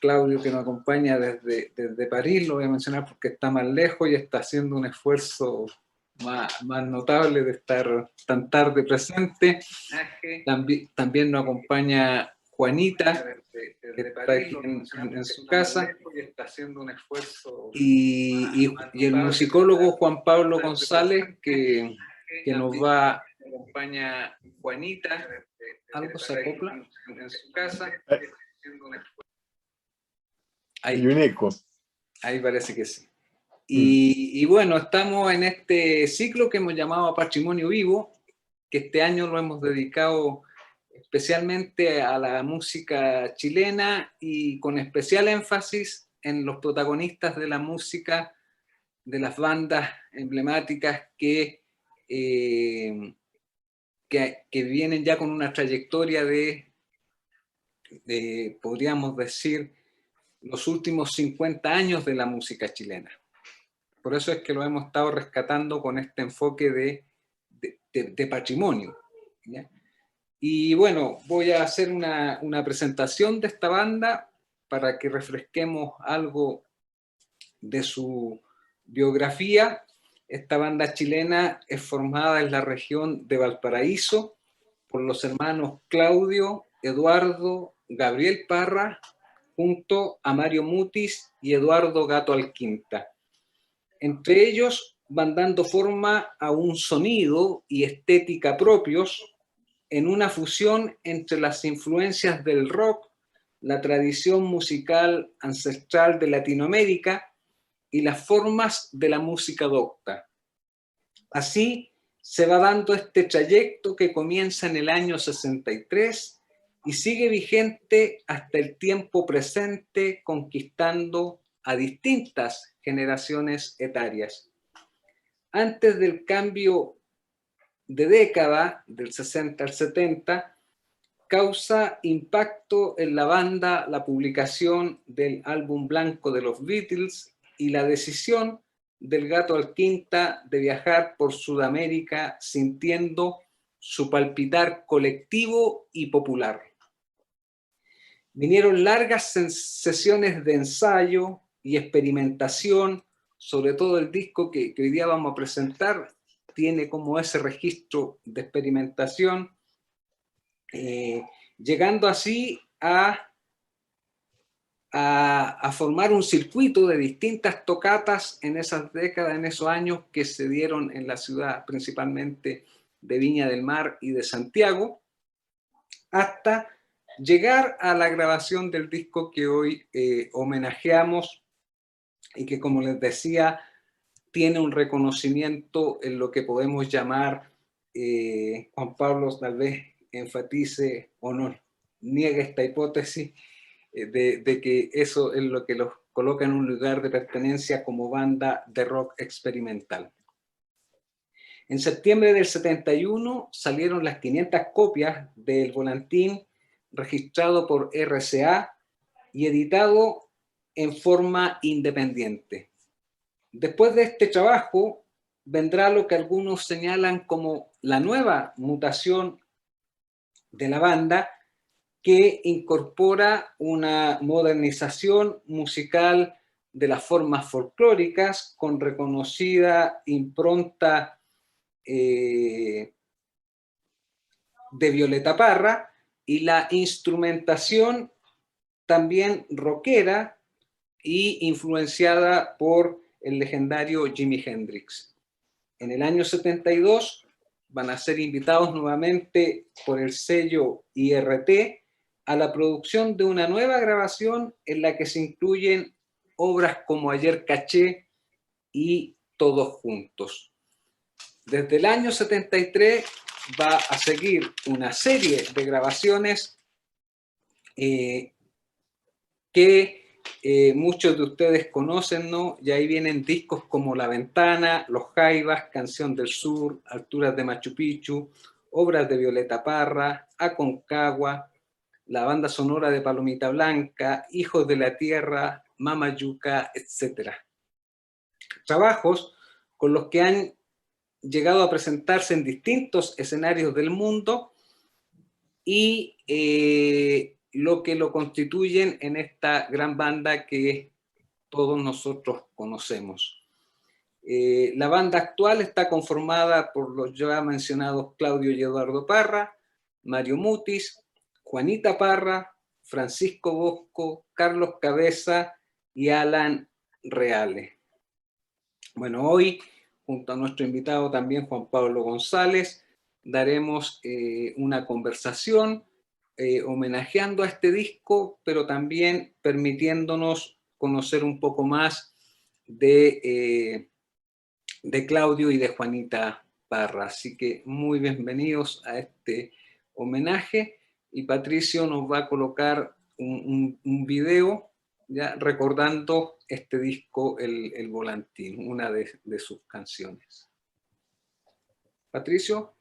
Claudio, que nos acompaña desde París, lo voy a mencionar porque está más lejos y está haciendo un esfuerzo más notable de estar tan tarde presente. También nos acompaña Juanita, que está aquí en su casa, y está haciendo un esfuerzo. Y el musicólogo Juan Pablo González, que nos va a acompañar Juanita. ¿Algo se acopla en su casa? Hay un eco. Ahí parece que sí. Y bueno, estamos en este ciclo que hemos llamado Patrimonio Vivo, que este año lo hemos dedicado especialmente a la música chilena y con especial énfasis en los protagonistas de la música, de las bandas emblemáticas que vienen ya con una trayectoria podríamos decir, los últimos 50 años de la música chilena. Por eso es que lo hemos estado rescatando con este enfoque de patrimonio, ¿ya? Y bueno, voy a hacer una presentación de esta banda para que refresquemos algo de su biografía. Esta banda chilena es formada en la región de Valparaíso por los hermanos Claudio, Eduardo, Gabriel Parra, junto a Mario Mutis y Eduardo Gato Alquinta. Entre ellos van dando forma a un sonido y estética propios en una fusión entre las influencias del rock, la tradición musical ancestral de Latinoamérica y las formas de la música docta. Así se va dando este trayecto que comienza en el año 63 y sigue vigente hasta el tiempo presente, conquistando a distintas generaciones etarias. Antes del cambio de década, del 60 al 70, causa impacto en la banda la publicación del álbum blanco de los Beatles y la decisión del Gato Alquinta de viajar por Sudamérica sintiendo su palpitar colectivo y popular. Vinieron largas sesiones de ensayo y experimentación, sobre todo el disco que hoy día vamos a presentar, tiene como ese registro de experimentación, llegando así a formar un circuito de distintas tocatas en esas décadas, en esos años que se dieron en la ciudad, principalmente de Viña del Mar y de Santiago, hasta llegar a la grabación del disco que hoy homenajeamos y que, como les decía, tiene un reconocimiento en lo que podemos llamar, Juan Pablo tal vez enfatice o no niegue esta hipótesis, de que eso es lo que los coloca en un lugar de pertenencia como banda de rock experimental. En septiembre del 71 salieron las 500 copias del volantín registrado por RCA y editado en forma independiente. Después de este trabajo vendrá lo que algunos señalan como la nueva mutación de la banda, que incorpora una modernización musical de las formas folclóricas con reconocida impronta de Violeta Parra y la instrumentación también rockera y influenciada por el legendario Jimi Hendrix. En el año 72 van a ser invitados nuevamente por el sello IRT a la producción de una nueva grabación en la que se incluyen obras como Ayer Caché y Todos Juntos. Desde el año 73 va a seguir una serie de grabaciones que muchos de ustedes conocen, ¿no? Y ahí vienen discos como La Ventana, Los Jaivas, Canción del Sur, Alturas de Machu Picchu, obras de Violeta Parra, Aconcagua, la banda sonora de Palomita Blanca, Hijos de la Tierra, Mamayuca, etc. trabajos con los que han llegado a presentarse en distintos escenarios del mundo y lo que lo constituyen en esta gran banda que todos nosotros conocemos. La banda actual está conformada por los ya mencionados Claudio y Eduardo Parra, Mario Mutis, Juanita Parra, Francisco Bosco, Carlos Cabeza y Alan Reale. Bueno, hoy, junto a nuestro invitado también Juan Pablo González, daremos una conversación homenajeando a este disco, pero también permitiéndonos conocer un poco más de Claudio y de Juanita Parra. Así que muy bienvenidos a este homenaje, y Patricio nos va a colocar un video ya recordando este disco, el Volantín, una de sus canciones. Patricio.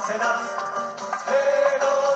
Será de los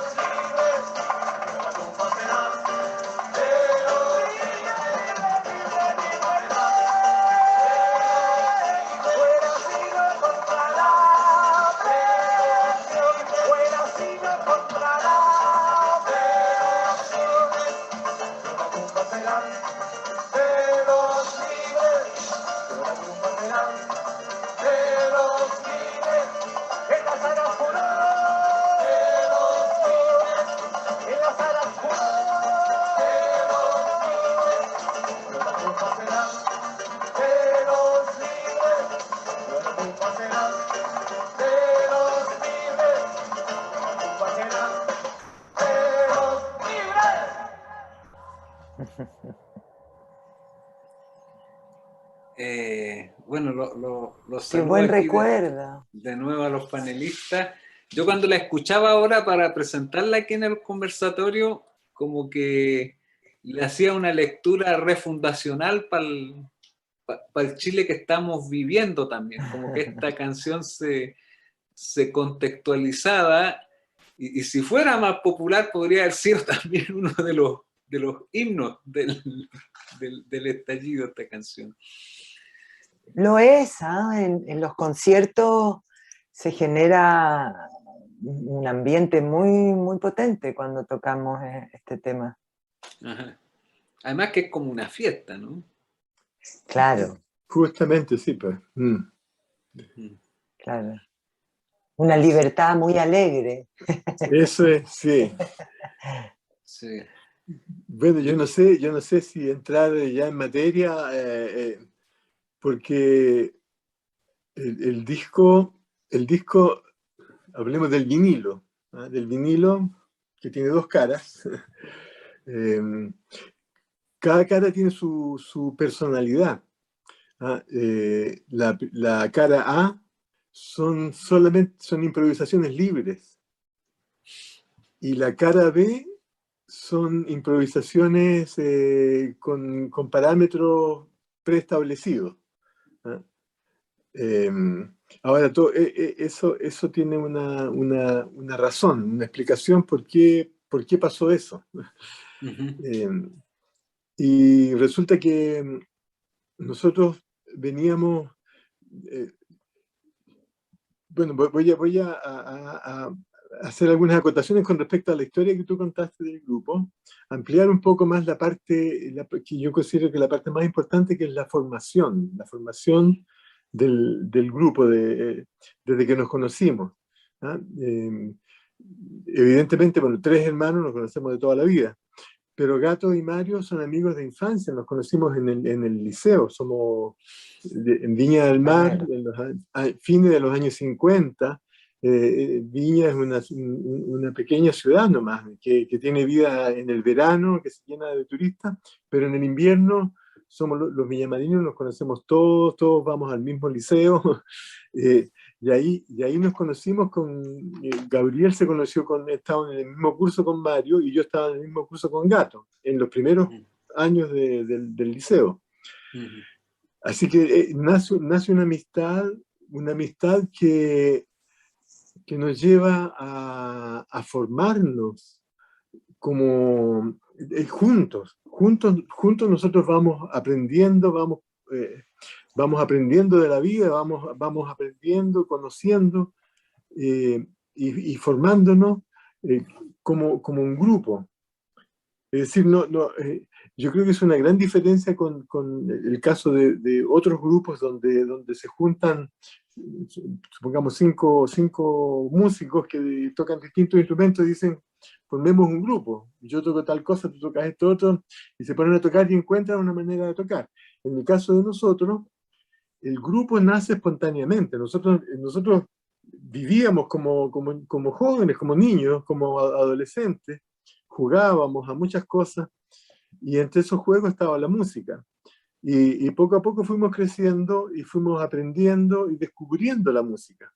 Bueno, los Qué saludo buen aquí recuerdo. de nuevo a los panelistas. Yo cuando la escuchaba ahora para presentarla aquí en el conversatorio, como que le hacía una lectura refundacional para el Chile que estamos viviendo también, como que esta canción se contextualizaba y si fuera más popular podría haber sido también uno de los himnos del estallido, esta canción. Lo es, ¿ah? En los conciertos se genera un ambiente muy, muy potente cuando tocamos este tema. Ajá. Además que es como una fiesta, ¿no? Claro. Justamente, sí, pues. Claro. Una libertad muy alegre. Eso es, sí. Sí. Bueno, yo no sé si entrar ya en materia, porque el disco, hablemos del vinilo, ¿ah? Del vinilo que tiene dos caras. Cada cara tiene su personalidad. ¿Ah? La cara A son improvisaciones libres y la cara B son improvisaciones con parámetros preestablecidos. ¿Ah? Ahora, eso tiene una razón, una explicación por qué pasó eso. Y resulta que nosotros veníamos, bueno, voy a hacer algunas acotaciones con respecto a la historia que tú contaste del grupo, ampliar un poco más la parte, que yo considero que la parte más importante, que es la formación del grupo desde que nos conocimos. ¿Ah? Evidentemente, bueno, tres hermanos nos conocemos de toda la vida, pero Gato y Mario son amigos de infancia, nos conocimos en el liceo, somos en Viña del Mar, fines de los años 50. Viña es una pequeña ciudad nomás, que tiene vida en el verano, que se llena de turistas, pero en el invierno somos los villamarinos, nos conocemos todos vamos al mismo liceo. Y ahí nos conocimos Gabriel se conoció estaba en el mismo curso con Mario y yo estaba en el mismo curso con Gato, en los primeros años del liceo. Así que nace una amistad que nos lleva a formarnos como juntos nosotros vamos aprendiendo, vamos aprendiendo de la vida, vamos aprendiendo, conociendo y formándonos como un grupo. Es decir, yo creo que es una gran diferencia con el caso de otros grupos donde se juntan, supongamos, cinco músicos que tocan distintos instrumentos y dicen, formemos un grupo, yo toco tal cosa, tú tocas esto otro, y se ponen a tocar y encuentran una manera de tocar. En el caso de nosotros, el grupo nace espontáneamente. Nosotros vivíamos como jóvenes, como niños, como adolescentes, jugábamos a muchas cosas y entre esos juegos estaba la música. Y poco a poco fuimos creciendo y fuimos aprendiendo y descubriendo la música.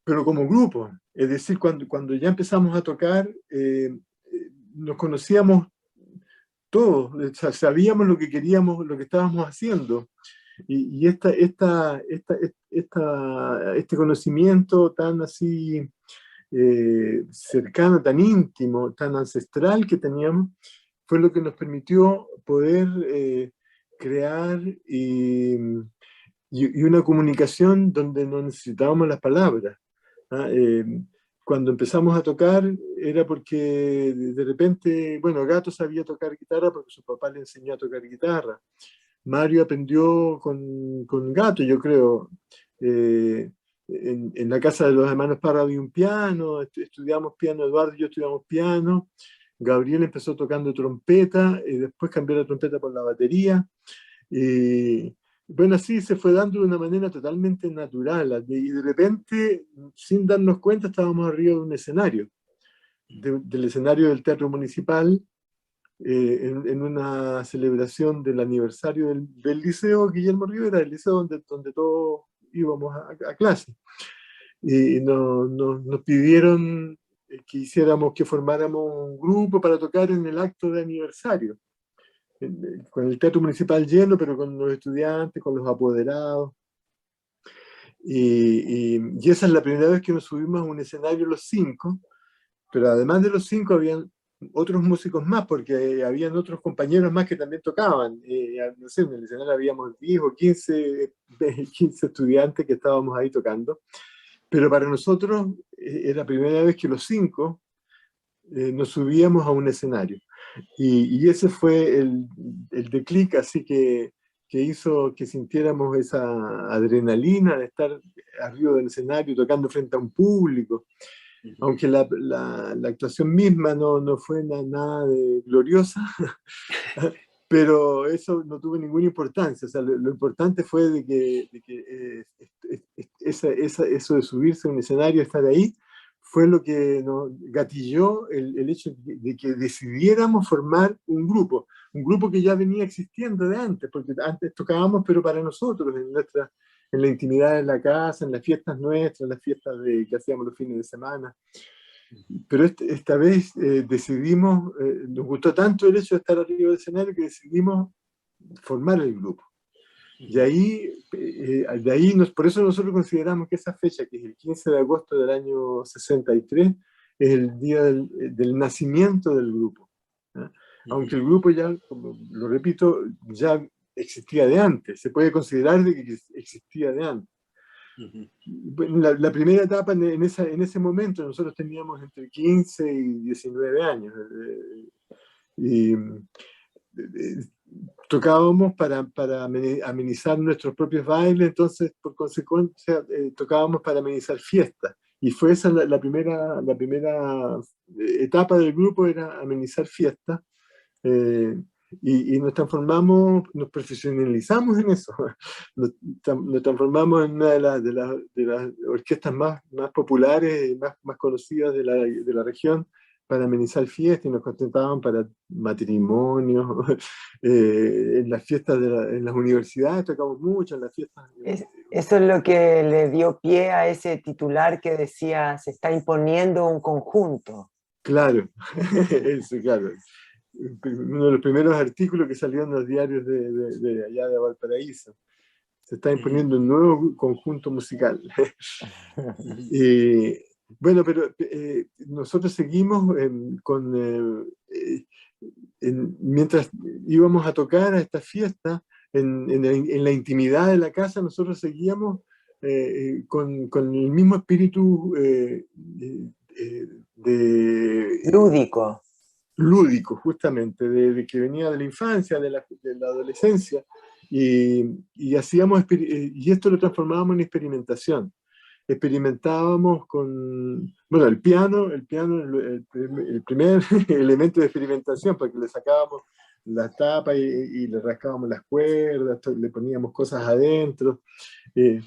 Pero como grupo, es decir, cuando ya empezamos a tocar, nos conocíamos todos, o sea, sabíamos lo que queríamos, lo que estábamos haciendo. Y este conocimiento tan así cercano, tan íntimo, tan ancestral que teníamos, fue lo que nos permitió poder crear y una comunicación donde no necesitábamos las palabras. ¿Ah? Cuando empezamos a tocar era porque de repente, bueno, Gato sabía tocar guitarra porque su papá le enseñó a tocar guitarra. Mario aprendió con Gato, yo creo. En la casa de los hermanos Parra había un piano, estudiamos piano, Eduardo y yo estudiamos piano. Gabriel empezó tocando trompeta y después cambió la trompeta por la batería. Y bueno, así se fue dando de una manera totalmente natural. Y de repente, sin darnos cuenta, estábamos arriba de un escenario, del escenario del Teatro Municipal, en una celebración del aniversario del Liceo Guillermo Rivera, el liceo donde todos íbamos a clase. Y nos pidieron que hiciéramos, que formáramos un grupo para tocar en el acto de aniversario, con el Teatro Municipal lleno, pero con los estudiantes, con los apoderados. Y esa es la primera vez que nos subimos a un escenario los 5, pero además de los 5 habían otros músicos más, porque habían otros compañeros más que también tocaban. No sé, en el escenario habíamos 10 o 15 estudiantes que estábamos ahí tocando. Pero para nosotros era la primera vez que los 5 nos subíamos a un escenario. Y ese fue el declic, así que hizo que sintiéramos esa adrenalina de estar arriba del escenario tocando frente a un público. Aunque la actuación misma no fue nada de gloriosa, pero eso no tuvo ninguna importancia. O sea, lo importante fue de que eso de subirse a un escenario, estar ahí, fue lo que nos gatilló el hecho de que decidiéramos formar un grupo que ya venía existiendo de antes, porque antes tocábamos, pero para nosotros, en la intimidad de la casa, en las fiestas nuestras, en las fiestas que hacíamos los fines de semana. Pero esta vez decidimos, nos gustó tanto el hecho de estar arriba del escenario que decidimos formar el grupo. Y ahí, por eso nosotros consideramos que esa fecha, que es el 15 de agosto del año 63, es el día del nacimiento del grupo. ¿Eh? Aunque el grupo ya, como lo repito, ya existía de antes, se puede considerar de que existía de antes. La primera etapa en ese momento nosotros teníamos entre 15 y 19 años y tocábamos para amenizar nuestros propios bailes, entonces por consecuencia tocábamos para amenizar fiestas, y fue esa la primera etapa del grupo, era amenizar fiestas. Y nos transformamos, nos profesionalizamos en eso. Nos transformamos en una de las orquestas más populares y más conocidas de la región, para amenizar fiestas, y nos contrataban para matrimonios, en las fiestas, en las universidades tocamos mucho, en las fiestas. Eso es lo que le dio pie a ese titular que decía: se está imponiendo un conjunto. Claro, eso, claro. Uno de los primeros artículos que salió en los diarios de allá de Valparaíso. Se está imponiendo un nuevo conjunto musical. Y, bueno, pero nosotros seguimos mientras íbamos a tocar a esta fiesta, en la intimidad de la casa, nosotros seguíamos con el mismo espíritu lúdico, justamente, de que venía de la infancia, de la adolescencia, y hacíamos, y esto lo transformábamos en experimentación. Experimentábamos con, bueno, el piano, el primer elemento de experimentación, porque le sacábamos las tapas y le rascábamos las cuerdas, le poníamos cosas adentro. Y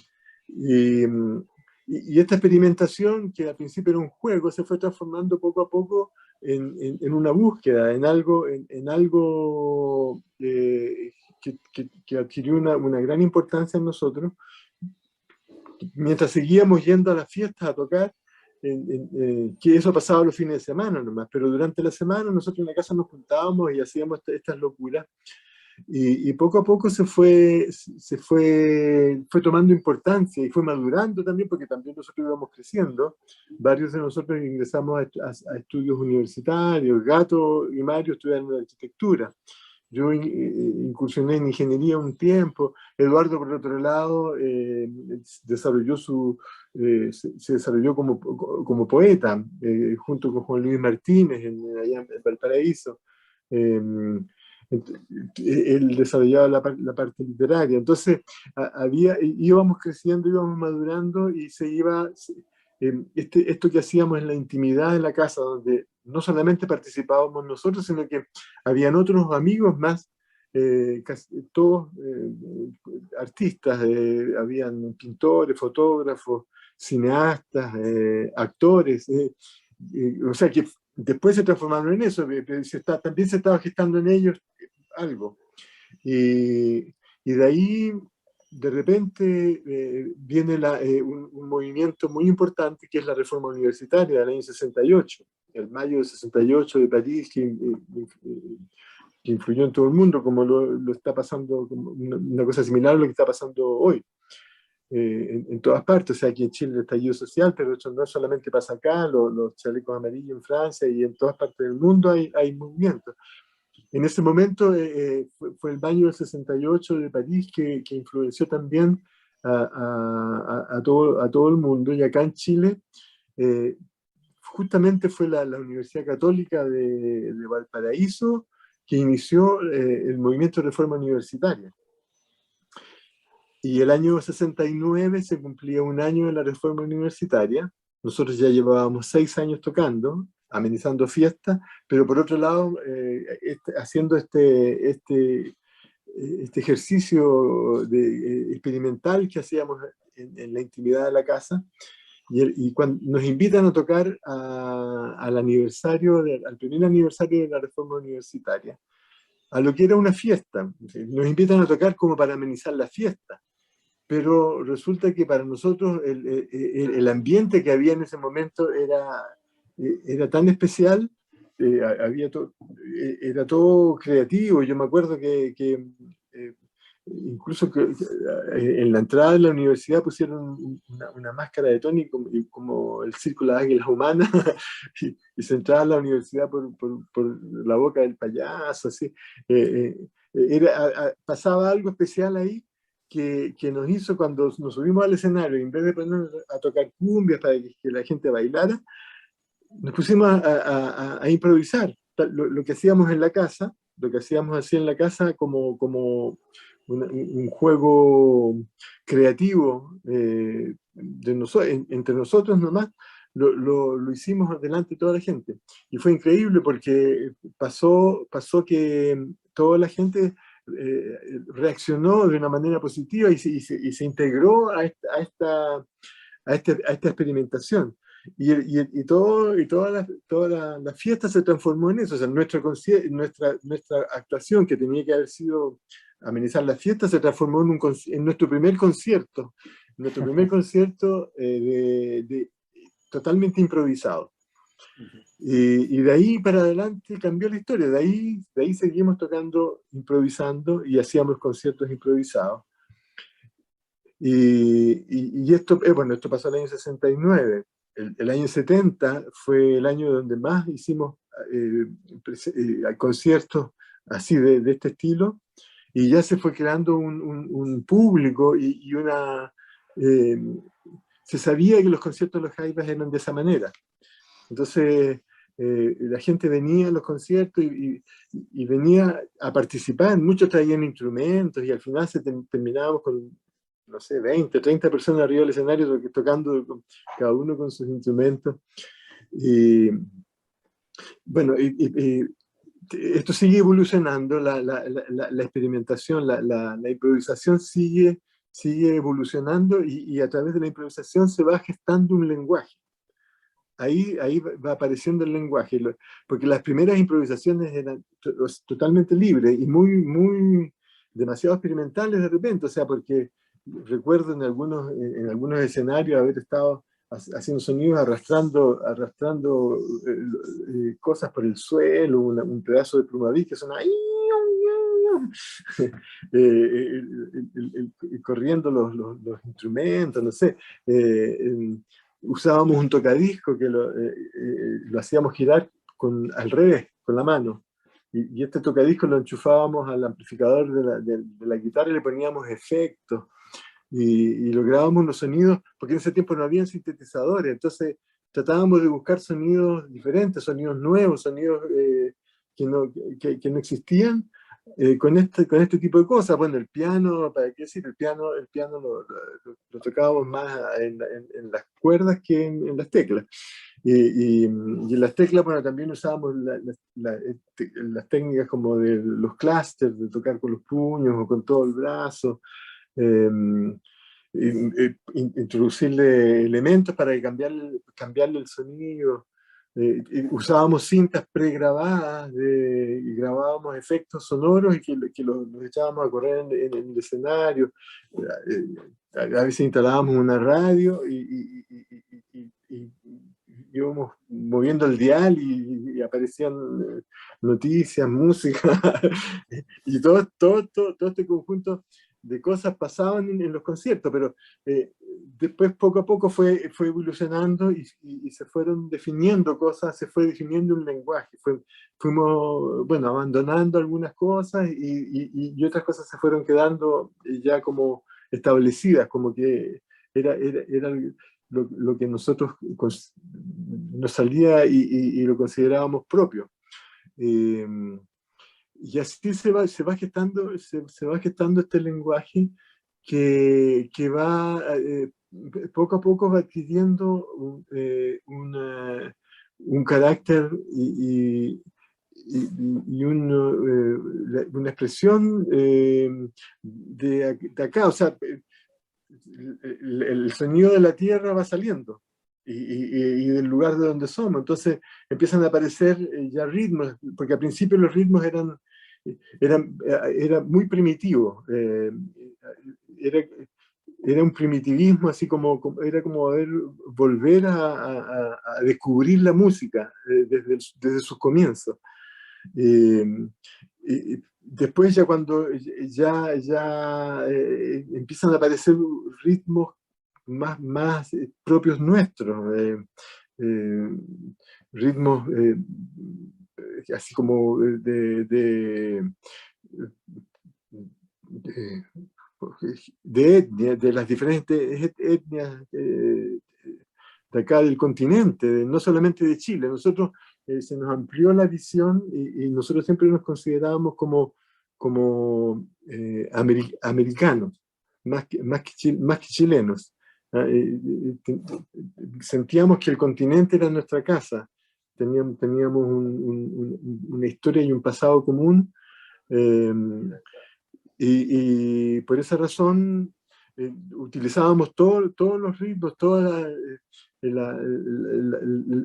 esta experimentación, que al principio era un juego, se fue transformando poco a poco en una búsqueda, en algo que adquirió una gran importancia en nosotros, mientras seguíamos yendo a las fiestas a tocar, que eso pasaba los fines de semana nomás, pero durante la semana nosotros en la casa nos juntábamos y hacíamos estas locuras, y poco a poco se fue tomando importancia y fue madurando también, porque también nosotros íbamos creciendo. Varios de nosotros ingresamos a estudios universitarios. Gato y Mario estudiaron arquitectura. Yo incursioné en ingeniería un tiempo. Eduardo, por otro lado, se desarrolló como poeta, junto con Juan Luis Martínez, allá en Valparaíso. Él desarrollaba la parte literaria. Entonces, íbamos creciendo, íbamos madurando, y se iba... esto que hacíamos en la intimidad de la casa, donde no solamente participábamos nosotros, sino que habían otros amigos más, todos artistas, habían pintores, fotógrafos, cineastas, actores, o sea que después se transformaron en eso, también se estaba gestando en ellos algo. Y de ahí, de repente, viene un movimiento muy importante que es la reforma universitaria del año 68, el mayo del 68 de París, que influyó en todo el mundo, como lo está pasando, como una cosa similar a lo que está pasando hoy. En todas partes, o sea, aquí en Chile el estallido social, pero eso no solamente pasa acá, los chalecos amarillos en Francia y en todas partes del mundo hay movimientos. En ese momento fue el mayo del 68 de París que influenció también a todo el mundo, y acá en Chile justamente fue la Universidad Católica de Valparaíso que inició el movimiento de reforma universitaria. Y el año 69 se cumplía un año de la reforma universitaria. Nosotros ya llevábamos 6 años tocando, amenizando fiestas, pero por otro lado, haciendo este ejercicio experimental que hacíamos en la intimidad de la casa. Y cuando nos invitan a tocar al primer aniversario de la reforma universitaria, a lo que era una fiesta. Nos invitan a tocar como para amenizar la fiesta. Pero resulta que para nosotros el ambiente que había en ese momento era tan especial, era todo creativo. Yo me acuerdo que incluso en la entrada de la universidad pusieron una máscara de Tony como el círculo de águilas humanas y se entraba a la universidad por la boca del payaso, así. Pasaba algo especial ahí que nos hizo cuando nos subimos al escenario, en vez de ponernos a tocar cumbias para que la gente bailara, nos pusimos a improvisar lo que hacíamos en la casa, lo que hacíamos así en la casa como un juego creativo entre nosotros nomás. Lo hicimos delante de toda la gente y fue increíble porque pasó que toda la gente reaccionó de una manera positiva y se integró a esta experimentación. Toda la fiesta se transformó en eso. O sea, nuestra actuación, que tenía que haber sido amenizar la fiesta, se transformó en nuestro primer concierto. Nuestro primer concierto totalmente improvisado. Y de ahí para adelante cambió la historia. De ahí seguimos tocando, improvisando, y hacíamos conciertos improvisados. Y esto pasó el año 69. El año 70 fue el año donde más hicimos conciertos así de este estilo, y ya se fue creando un público y se sabía que los conciertos de los Jaivas eran de esa manera. Entonces la gente venía a los conciertos y venía a participar. Muchos traían instrumentos y al final terminábamos con, no sé, 20, 30 personas arriba del escenario tocando cada uno con sus instrumentos. Y bueno, esto sigue evolucionando, la experimentación, la improvisación sigue evolucionando, y a través de la improvisación se va gestando un lenguaje. Ahí va apareciendo el lenguaje, porque las primeras improvisaciones eran totalmente libres y demasiado experimentales de repente, o sea, porque recuerdo en algunos escenarios haber estado haciendo sonidos, arrastrando cosas por el suelo, un pedazo de plumaví que suena corriendo los instrumentos, no sé. Usábamos un tocadisco que lo hacíamos girar al revés, con la mano. Y este tocadisco lo enchufábamos al amplificador de la guitarra y le poníamos efectos. Y lográbamos los sonidos, porque en ese tiempo no habían sintetizadores, entonces tratábamos de buscar sonidos diferentes, sonidos nuevos, sonidos que no existían, con este tipo de cosas. Bueno, el piano, ¿para qué decir? El piano lo tocábamos más en las cuerdas que en las teclas. Y en las teclas, bueno, también usábamos las técnicas como de los clusters, de tocar con los puños o con todo el brazo. Introducirle elementos para cambiarle el sonido. usábamos cintas pregrabadas y grabábamos efectos sonoros y que los echábamos a correr en el escenario. A veces instalábamos una radio y íbamos moviendo el dial y aparecían noticias, música, y todo este conjunto de cosas pasaban en los conciertos, pero después poco a poco fue evolucionando y se fueron definiendo cosas, se fue definiendo un lenguaje, fuimos, bueno, abandonando algunas cosas y otras cosas se fueron quedando ya como establecidas, como que era lo que nosotros nos salía y lo considerábamos propio. Y así se va gestando este lenguaje que va poco a poco va adquiriendo un carácter y una expresión de acá. O sea, el sonido de la tierra va saliendo y del lugar de donde somos. Entonces empiezan a aparecer ya ritmos, porque al principio los ritmos era muy primitivo. Era un primitivismo, así era como volver a descubrir la música desde sus comienzos. Después ya cuando ya empiezan a aparecer ritmos más propios nuestros, ritmos así como de las diferentes etnias de acá del continente, no solamente de Chile. Nosotros se nos amplió la visión y nosotros siempre nos considerábamos como americanos, más que chilenos. Sentíamos que el continente era nuestra casa, teníamos una historia y un pasado común, y por esa razón utilizábamos todos los ritmos,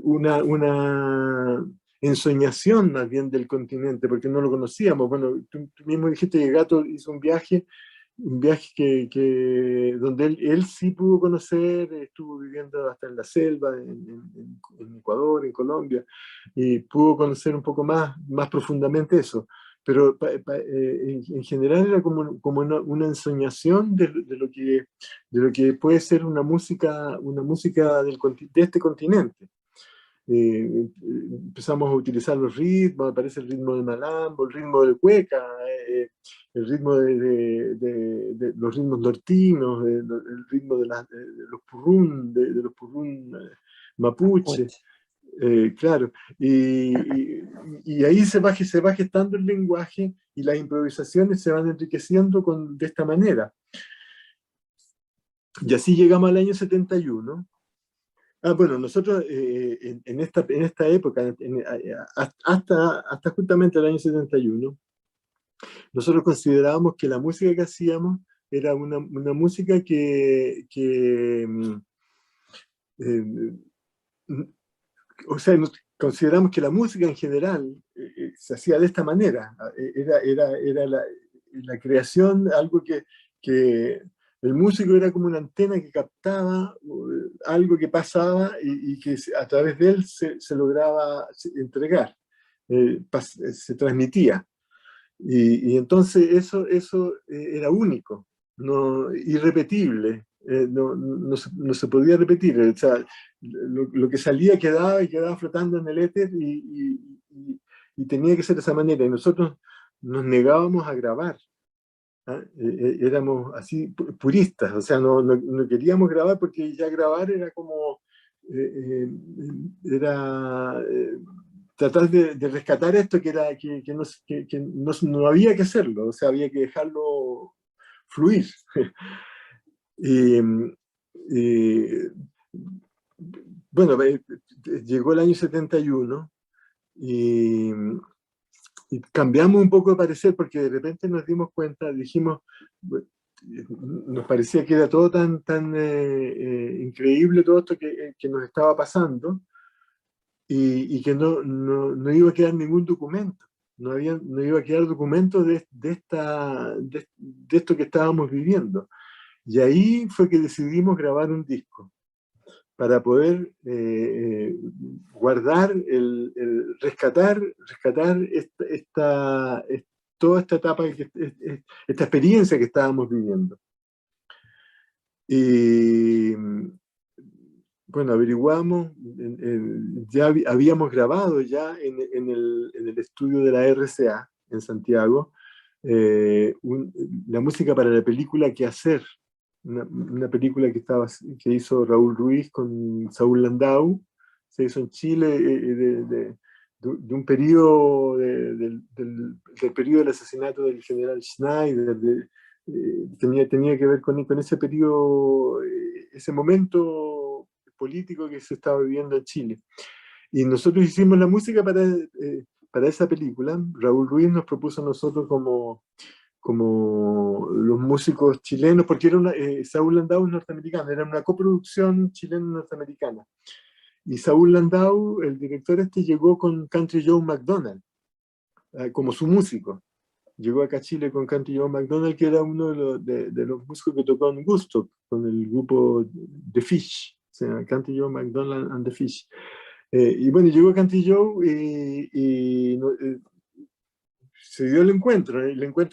una ensoñación más bien del continente, porque no lo conocíamos. Bueno, tú mismo dijiste que Gato hizo un viaje donde él sí pudo conocer, estuvo viviendo hasta en la selva, en Ecuador, en Colombia, y pudo conocer un poco más profundamente eso. Pero en general era como una ensoñación de lo que puede ser una música de este continente. Empezamos a utilizar los ritmos, aparece el ritmo del malambo, el ritmo del cueca, el ritmo de los ritmos nortinos, el ritmo de los purrún, de los purrún mapuche. Claro, y ahí se va gestando el lenguaje y las improvisaciones se van enriqueciendo de esta manera. Y así llegamos al año 71. Bueno, nosotros en esta época, hasta justamente el año 71, nosotros considerábamos que la música que hacíamos era una música o sea, consideramos que la música en general se hacía de esta manera. Era la creación, algo que el músico era como una antena que captaba algo que pasaba y que a través de él se lograba entregar, se transmitía. Y entonces eso era único, irrepetible. No se podía repetir. O sea, lo que salía quedaba flotando en el éter y tenía que ser de esa manera. Y nosotros nos negábamos a grabar. Éramos así puristas, o sea, no queríamos grabar porque ya grabar era como tratar de rescatar esto que no había que hacerlo, o sea, había que dejarlo fluir. Bueno, llegó el año 71 y cambiamos un poco de parecer porque de repente nos dimos cuenta, dijimos, nos parecía que era todo tan increíble todo esto que nos estaba pasando, y que no iba a quedar ningún documento, no iba a quedar documento de esto que estábamos viviendo. Y ahí fue que decidimos grabar un disco para poder guardar, rescatar toda esta etapa, esta experiencia que estábamos viviendo. Y bueno, averiguamos, ya habíamos grabado ya en el estudio de la RCA en Santiago la música para la película ¿Qué hacer? Una película que hizo Raúl Ruiz con Saúl Landau, se hizo en Chile de un periodo del periodo del asesinato del general Schneider, tenía que ver con ese periodo, ese momento político que se estaba viviendo en Chile. Y nosotros hicimos la música para esa película. Raúl Ruiz nos propuso a nosotros como los músicos chilenos, porque Saúl Landau es norteamericano, era una coproducción chileno-norteamericana. Y Saúl Landau, el director llegó con Country Joe McDonald, como su músico. Llegó acá a Chile con Country Joe McDonald, que era uno de los músicos que tocó en Gusto, con el grupo The Fish, o sea, Country Joe McDonald and The Fish. Y bueno, llegó Country Joe y se dio el encuentro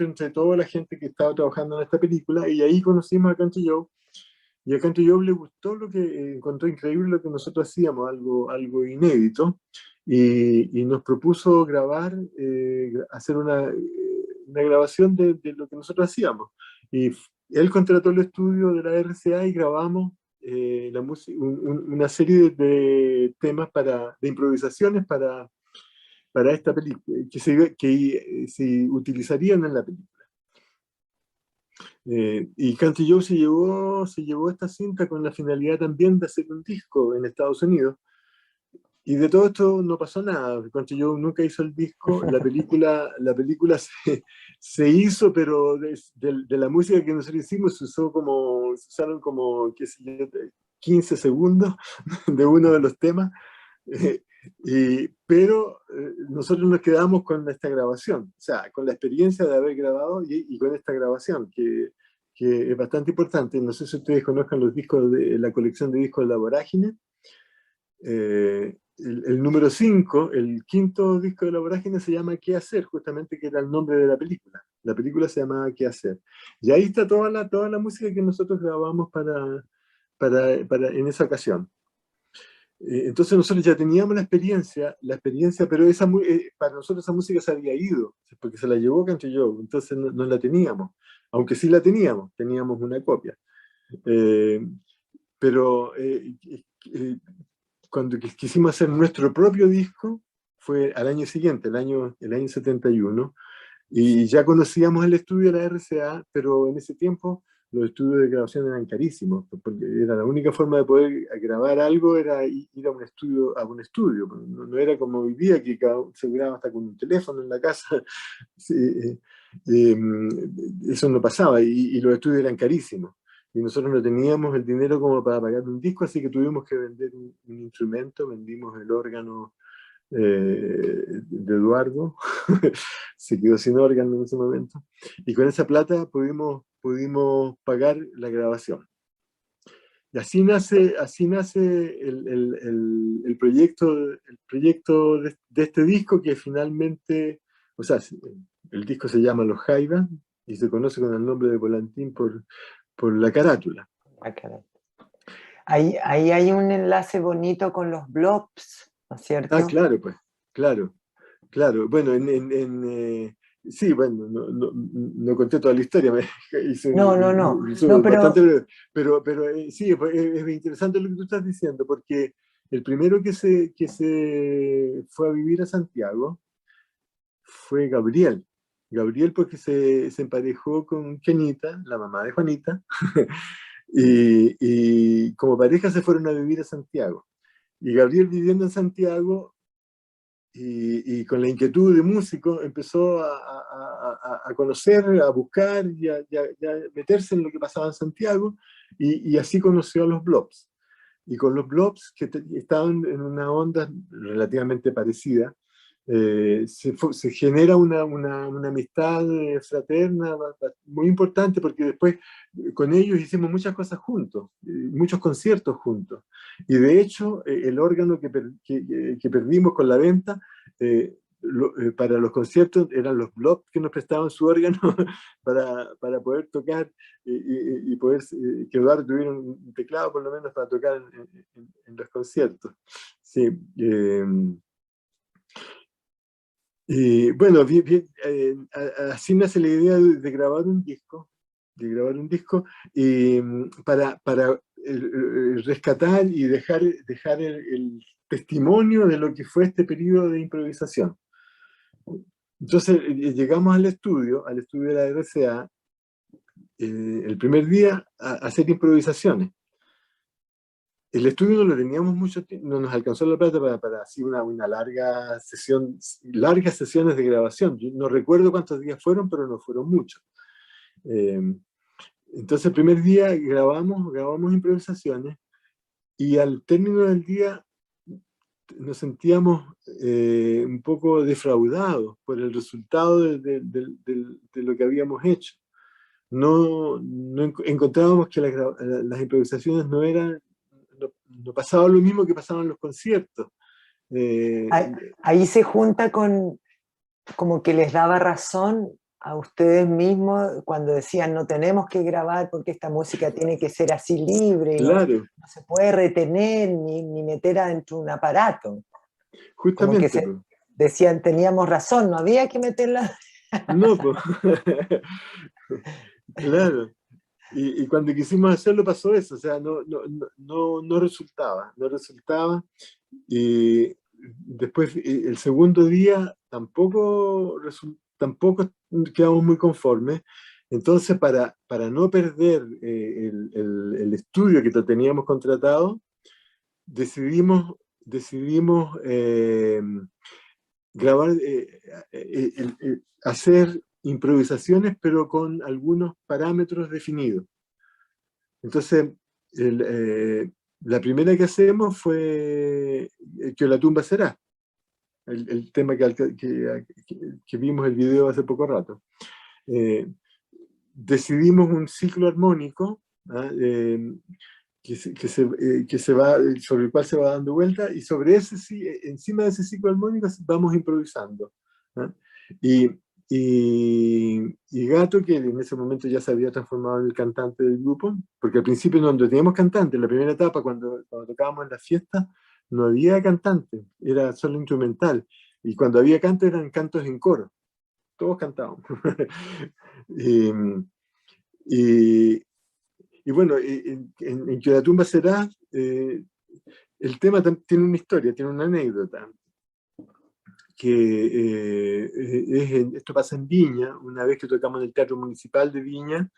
entre toda la gente que estaba trabajando en esta película, y ahí conocimos a Country Joe, y a Country Joe le gustó lo que encontró increíble lo que nosotros hacíamos, algo inédito, y nos propuso grabar, hacer una grabación de lo que nosotros hacíamos. Y él contrató el estudio de la RCA y grabamos una serie de temas de improvisaciones para esta película, que se utilizarían en la película. Y Country Joe se llevó esta cinta con la finalidad también de hacer un disco en Estados Unidos. Y de todo esto no pasó nada. Country Joe nunca hizo el disco. La película se hizo, pero de la música que nosotros hicimos se usaron como, qué sé yo, 15 segundos de uno de los temas. Pero nosotros nos quedamos con esta grabación, o sea, con la experiencia de haber grabado y con esta grabación, que es bastante importante. No sé si ustedes conozcan los discos de la colección de discos de La Vorágine. El número 5, el quinto disco de La Vorágine, se llama ¿Qué hacer? Justamente, que era el nombre de la película. La película se llamaba ¿Qué hacer? Y ahí está toda la música que nosotros grabamos en esa ocasión. Entonces nosotros ya teníamos la experiencia, pero para nosotros esa música se había ido, porque se la llevó Country Joe, entonces no la teníamos, aunque sí la teníamos una copia. Pero cuando quisimos hacer nuestro propio disco, fue al año siguiente, el año 71, y ya conocíamos el estudio de la RCA, pero en ese tiempo los estudios de grabación eran carísimos, porque era la única forma de poder grabar algo, era ir a un estudio. No era como hoy día, que se graba hasta con un teléfono en la casa. Eso no pasaba, y los estudios eran carísimos. Y nosotros no teníamos el dinero como para pagar un disco, así que tuvimos que vender un instrumento. Vendimos el órgano de Eduardo, se quedó sin órgano en ese momento, y con esa plata pudimos pagar la grabación. Y así nace el proyecto de este disco, que finalmente, o sea, el disco se llama Los Jaivas y se conoce con el nombre de Volantín por la carátula. Ahí hay un enlace bonito con los blobs, ¿no es cierto? Ah, claro, pues, claro. Bueno, sí, bueno, no conté toda la historia. No, pero sí, es interesante lo que tú estás diciendo, porque el primero que se fue a vivir a Santiago fue Gabriel. Gabriel, porque se emparejó con Kenita, la mamá de Juanita, y como pareja se fueron a vivir a Santiago. Y Gabriel, viviendo en Santiago, y con la inquietud de músico, empezó a conocer, a buscar y a meterse en lo que pasaba en Santiago, y así conoció a los Blobs. y con los blobs que estaban en una onda relativamente parecida, se genera una amistad fraterna muy importante, porque después con ellos hicimos muchas cosas juntos, muchos conciertos juntos. Y de hecho, el órgano que perdimos con la venta, para los conciertos eran los blobs que nos prestaban su órgano para poder tocar y poder que Eduardo tuviera un teclado por lo menos para tocar en los conciertos. Sí, y bueno, así nace la idea de grabar un disco, y para rescatar y dejar el testimonio de lo que fue este periodo de improvisación. Entonces llegamos al estudio de la RCA, el primer día a hacer improvisaciones. El estudio no lo teníamos mucho tiempo, no nos alcanzó la plata para así una larga sesión, largas sesiones de grabación. Yo no recuerdo cuántos días fueron, pero no fueron muchos. Entonces el primer día grabamos improvisaciones, y al término del día nos sentíamos un poco defraudados por el resultado de lo que habíamos hecho. No encontrábamos que las improvisaciones no pasaba lo mismo que pasaba en los conciertos. Ahí se junta con como que les daba razón a ustedes mismos cuando decían no tenemos que grabar porque esta música tiene que ser así libre, claro, no se puede retener ni meter adentro un aparato. Como que justamente. decían teníamos razón, no había que meterla. No, pues. Claro. Y cuando quisimos hacerlo pasó eso, o sea, no resultaba. Y después, el segundo día, tampoco quedamos muy conformes. Entonces, para no perder el estudio que teníamos contratado, decidimos grabar, hacer improvisaciones, pero con algunos parámetros definidos. Entonces, la primera que hacemos fue Que la tumba será, el tema que vimos el video hace poco rato. Decidimos un ciclo armónico, ¿ah? Sobre el cual se va dando vuelta, y encima de ese ciclo armónico vamos improvisando, ¿ah? Y Gato, que en ese momento ya se había transformado en el cantante del grupo, porque al principio no teníamos cantante, en la primera etapa, cuando tocábamos en la fiesta, no había cantante, era solo instrumental, y cuando había canto eran cantos en coro, todos cantábamos. y, y bueno, en Que la tumba será, el tema tiene una historia, tiene una anécdota, que esto pasa en Viña. Una vez que tocamos en el Teatro Municipal de Viña,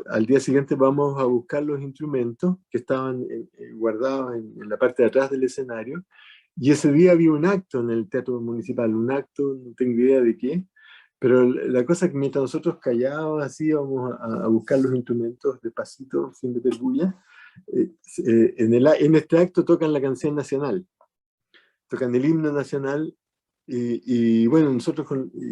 al día siguiente vamos a buscar los instrumentos que estaban guardados en la parte de atrás del escenario, y ese día había un acto en el Teatro Municipal, un acto, no tengo idea de qué, pero la cosa es que mientras nosotros callados así íbamos a buscar los instrumentos despacito, sin meter bulla, en este acto tocan la canción nacional, tocan el himno nacional, y bueno, nosotros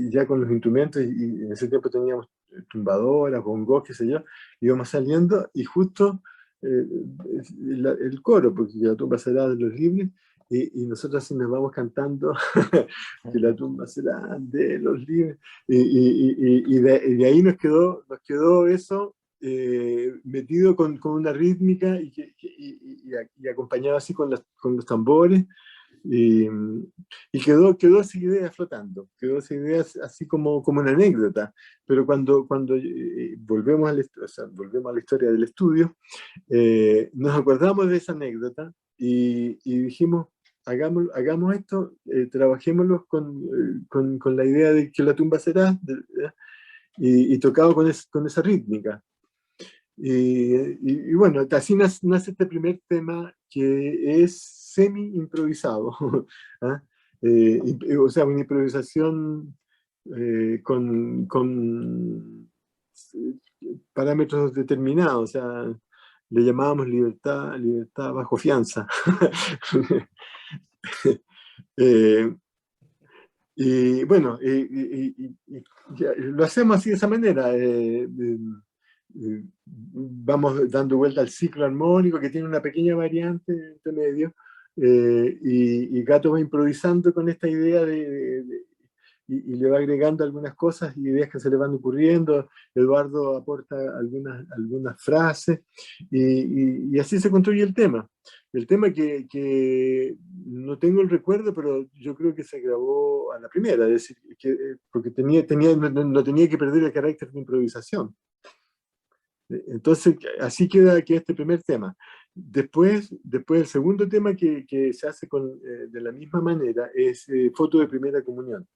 ya con los instrumentos, y en ese tiempo teníamos tumbadoras, bongos, qué sé yo, íbamos saliendo, y justo el coro, porque la tumba será de los libres, y nosotros así nos vamos cantando que la tumba será de los libres, y de ahí nos quedó eso metido con una rítmica, y acompañado así con los tambores. Y quedó esa idea flotando, quedó esa idea así como una anécdota. Pero cuando volvemos a la historia del estudio, nos acordamos de esa anécdota, y dijimos, hagamos esto, trabajémoslo con la idea de Que la tumba será, y tocado con esa rítmica. Y bueno, así nace este primer tema, que es semi-improvisado. ¿Ah? O sea, una improvisación con parámetros determinados. O sea, le llamábamos libertad, libertad bajo fianza. Y bueno, lo hacemos así de esa manera. Vamos dando vuelta al ciclo armónico que tiene una pequeña variante entre medio, y Gato va improvisando con esta idea y le va agregando algunas cosas, ideas que se le van ocurriendo. Eduardo aporta algunas frases y así se construye el tema. El tema que no tengo el recuerdo, pero yo creo que se grabó a la primera, es decir, porque no tenía que perder el carácter de improvisación. Entonces, así queda este primer tema. Después el segundo tema que se hace de la misma manera es Foto de Primera Comunión.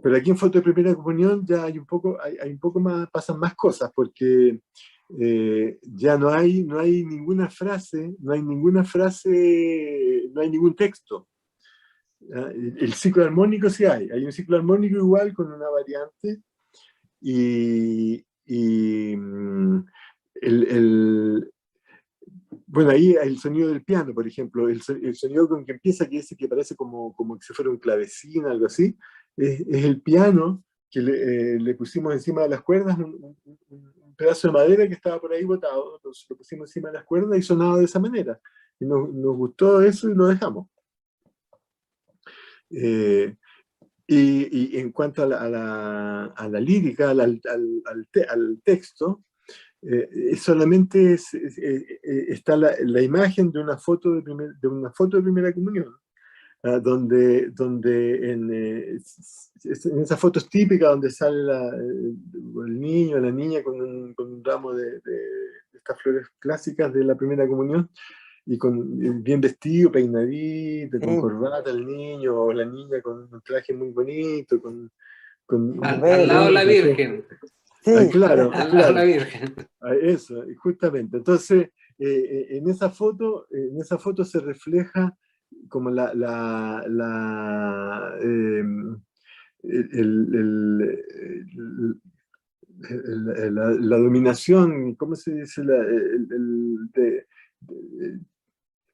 Pero aquí en Foto de Primera Comunión ya hay un poco más, pasan más cosas, porque ya no hay ninguna frase, no hay ningún texto. El ciclo armónico sí hay un ciclo armónico igual con una variante, bueno, ahí el sonido del piano, por ejemplo, el sonido con que empieza, que ese que parece como que si fuera un clavecín, algo así, es el piano que le pusimos encima de las cuerdas un pedazo de madera que estaba por ahí botado, lo pusimos encima de las cuerdas y sonaba de esa manera. Y nos gustó eso y lo dejamos. Y en cuanto a la lírica, al texto, solamente está la imagen de una foto de primera comunión, donde en esas fotos típicas donde sale el niño, la niña con un ramo de estas flores clásicas de la primera comunión, y bien vestido, peinadito, con corbata el niño o la niña con un traje muy bonito, al lado de la Virgen. Sí, claro, al lado de la Virgen. Eso, justamente. Entonces, en esa foto se refleja como la dominación, ¿cómo se dice?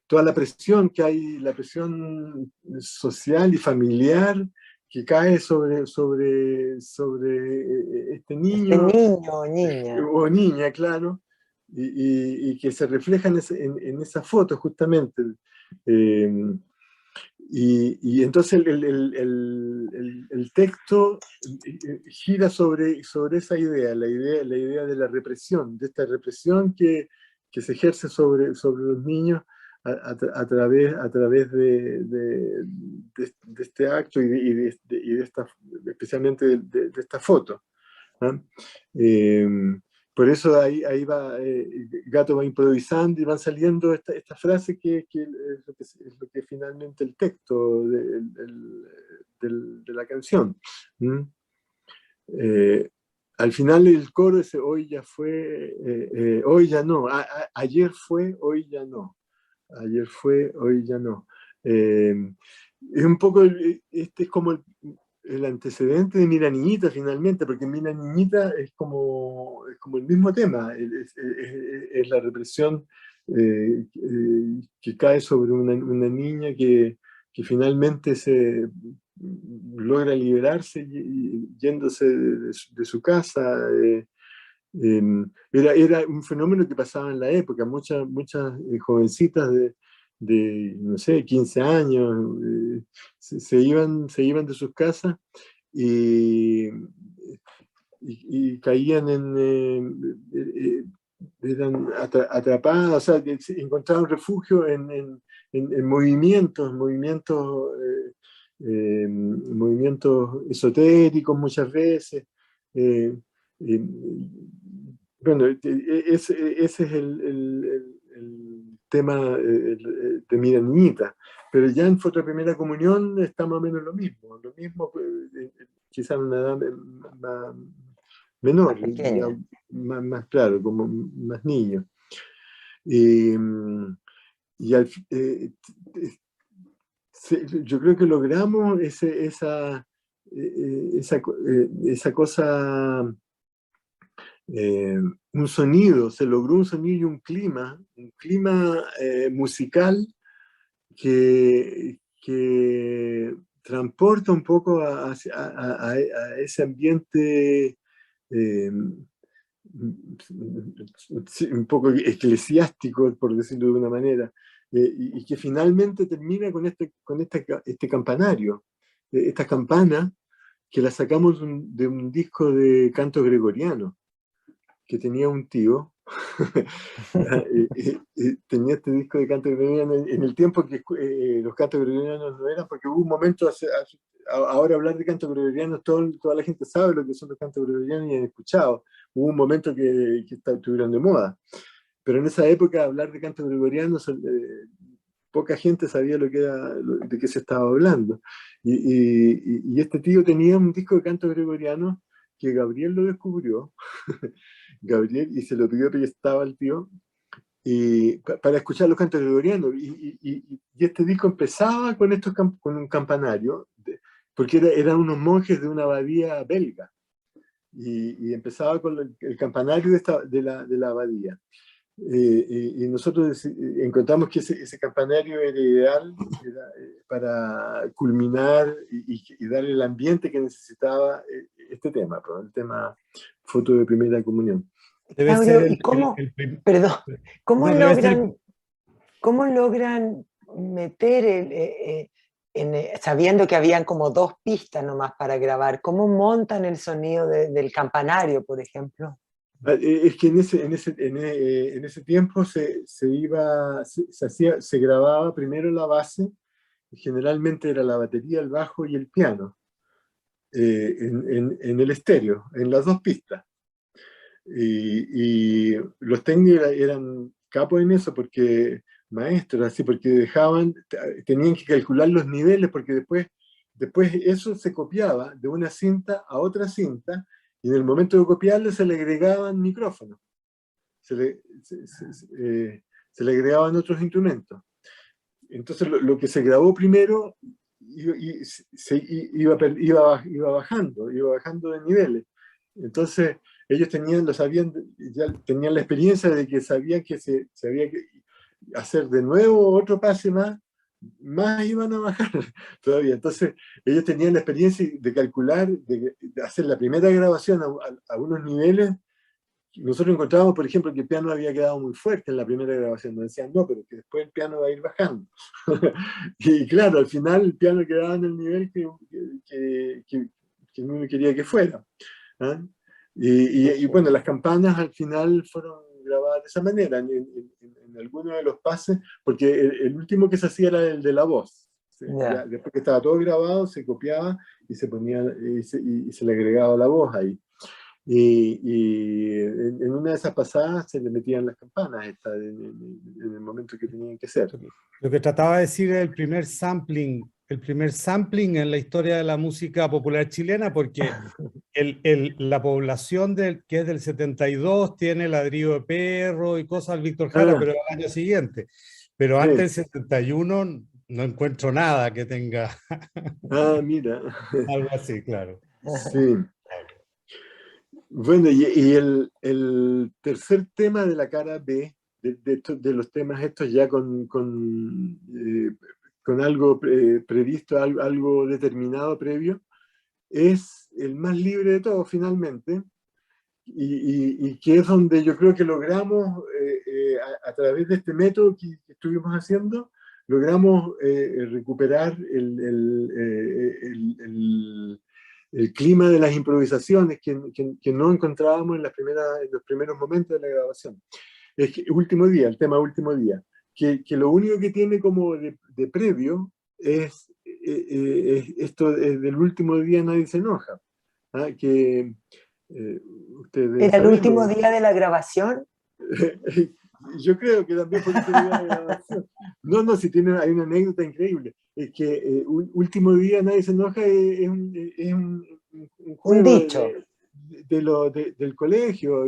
Toda la presión que hay, la presión social y familiar que cae sobre este niño, niño, niña. o niña, claro, y que se refleja en esa foto justamente. Y entonces el texto gira sobre esa idea, la idea de la represión, de esta represión que se ejerce sobre los niños a través de este acto y de especialmente de esta foto, ¿no? Por eso ahí va, Gato va improvisando y van saliendo estas frases que es lo que finalmente el texto de la canción. Al final el coro dice, hoy ya fue, hoy ya no, ayer fue, hoy ya no, ayer fue, hoy ya no. Es un poco, este es como el antecedente de Mira Niñita finalmente, porque Mira Niñita es como el mismo tema, es la represión que cae sobre una niña que finalmente se logra liberarse yéndose de su casa. Era un fenómeno que pasaba en la época, muchas jovencitas no sé, 15 años, se iban de sus casas y caían eran atrapadas, o sea, encontraban refugio en movimientos esotéricos muchas veces. Bueno, ese es el tema de Mira Niñita, pero ya en Foto de Primera Comunión está más o menos lo mismo, quizás en una edad menor, más claro, como más niño. Y yo creo que logramos esa cosa un sonido, se logró un sonido y un clima musical que transporta un poco a ese ambiente un poco eclesiástico, por decirlo de una manera, y que finalmente termina con este campanario, esta campana que la sacamos de un disco de canto gregoriano que tenía un tío. Tenía este disco de canto gregoriano en el tiempo que los cantos gregorianos no eran, porque hubo un momento, ahora hablar de cantos gregorianos, toda la gente sabe lo que son los cantos gregorianos y han escuchado. Hubo un momento que estuvieron de moda, pero en esa época hablar de cantos gregorianos, poca gente sabía de qué se estaba hablando. Y este tío tenía un disco de cantos gregorianos que Gabriel lo descubrió, Gabriel, y se lo pidió prestado al tío, para escuchar los cantos gregorianos. Y este disco empezaba con un campanario, porque eran unos monjes de una abadía belga, y empezaba con el campanario de la abadía. Y nosotros encontramos que ese campanario era ideal para culminar y darle el ambiente que necesitaba este tema, el tema Foto de Primera Comunión. Debe ser ¿Y perdón, cómo logran meter, sabiendo que habían como 2 pistas nomás para grabar, cómo montan el sonido del campanario, por ejemplo? Es que en ese tiempo se grababa primero la base, generalmente era la batería, el bajo y el piano, en el estéreo, en las 2 pistas. Y los técnicos eran capos en eso, maestros, así, porque tenían que calcular los niveles, porque después eso se copiaba de una cinta a otra cinta, y en el momento de copiarlo se le agregaban micrófonos, se le agregaban otros instrumentos. Entonces lo que se grabó primero iba bajando de niveles. Entonces ellos tenían la experiencia de que sabían que se había que hacer de nuevo otro pase más iban a bajar todavía. Entonces ellos tenían la experiencia de calcular, de hacer la primera grabación a unos niveles. Nosotros encontrábamos, por ejemplo, que el piano había quedado muy fuerte en la primera grabación. Nos decían, no, pero que después el piano va a ir bajando. Y claro, al final el piano quedaba en el nivel que uno quería que fuera. ¿Ah? Y bueno, las campanas al final fueron grabadas de esa manera, en algunos de los pases, porque el último que se hacía era el de la voz. Ya, después que estaba todo grabado, se copiaba y se ponía y se le agregaba la voz ahí. Y en una de esas pasadas se le metían las campanas en el momento que tenían que ser. Lo que trataba de decir es el primer sampling en la historia de la música popular chilena, porque la población que es del 72 tiene Ladrillo de Perro y cosas del Víctor Jara, pero al año siguiente. Pero antes del 71 no encuentro nada que tenga mira. algo así, claro. Sí. Bueno, y el tercer tema de la cara B, de los temas estos ya con algo previsto, algo determinado previo, es el más libre de todos finalmente, y que es donde yo creo que logramos, a través de este método que estuvimos haciendo, logramos recuperar el clima de las improvisaciones que no encontrábamos en los primeros momentos de la grabación. Es que el tema Último Día, que lo único que tiene como de previo es esto del último día nadie se enoja. ¿Ah? Que ¿Era el último día de la grabación? Yo creo que también fue el último día de la grabación. No, si hay una anécdota increíble. Es que último día nadie se enoja es un juego un dicho del colegio,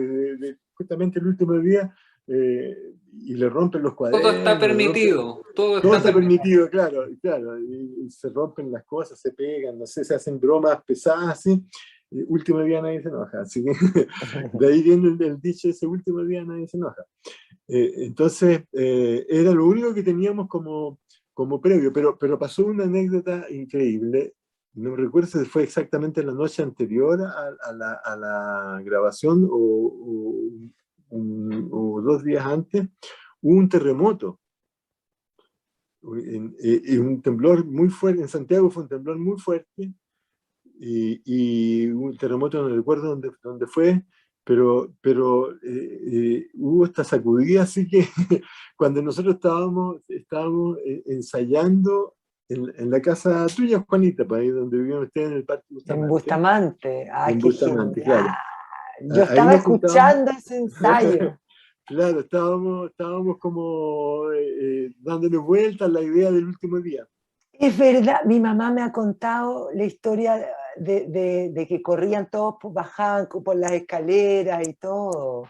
justamente el último día, y le rompen los cuadernos. Todo está permitido. Todo está permitido, claro. Y se rompen las cosas, se pegan, no sé, se hacen bromas pesadas así. último día nadie se enoja, así que de ahí viene el dicho, ese último día nadie se enoja. Entonces, era lo único que teníamos como previo, pero pasó una anécdota increíble. No recuerdo si fue exactamente la noche anterior a la grabación o 2 días antes, hubo un terremoto. Un temblor muy fuerte, en Santiago fue un temblor muy fuerte, y un terremoto, no recuerdo dónde fue, pero hubo esta sacudida, así que cuando nosotros estábamos ensayando en la casa tuya, Juanita, para ahí donde vivían ustedes, en el Parque En Bustamante. Bustamante, ¡ay, En qué Bustamante, genial! claro. Yo Ahí estaba nos juntábamos. escuchando ese ensayo. Claro, estábamos como dándole vueltas a la idea del último día. Es verdad, mi mamá me ha contado la historia de que corrían todos, bajaban por las escaleras y todo.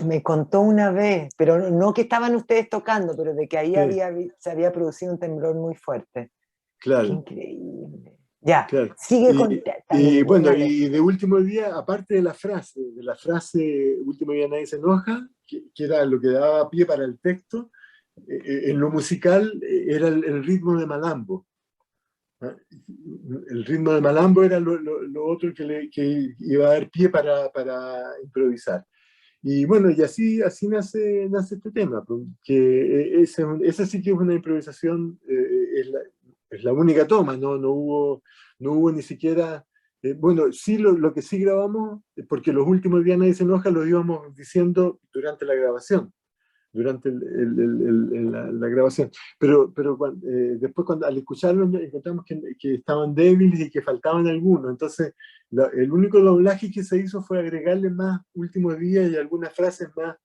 Me contó una vez, pero no que estaban ustedes tocando, pero de que ahí Sí, se había producido un temblor muy fuerte. Qué claro. increíble. Ya, Claro. sigue contando Y bueno, ninguna y de último día, aparte de la frase último día nadie se enoja, que era lo que daba pie para el texto, en lo musical era el ritmo de Malambo. ¿Ah? El ritmo de Malambo era lo otro que iba a dar pie para improvisar. Y bueno, y así nace este tema, pues, que esa sí que es una improvisación, es la única toma, no hubo ni siquiera, bueno, sí lo que sí grabamos, porque los últimos días nadie se enoja, lo íbamos diciendo durante la grabación, durante la grabación. Pero después al escucharlo encontramos que estaban débiles y que faltaban algunos. Entonces, el único doblaje que se hizo fue agregarle más últimos días y algunas frases más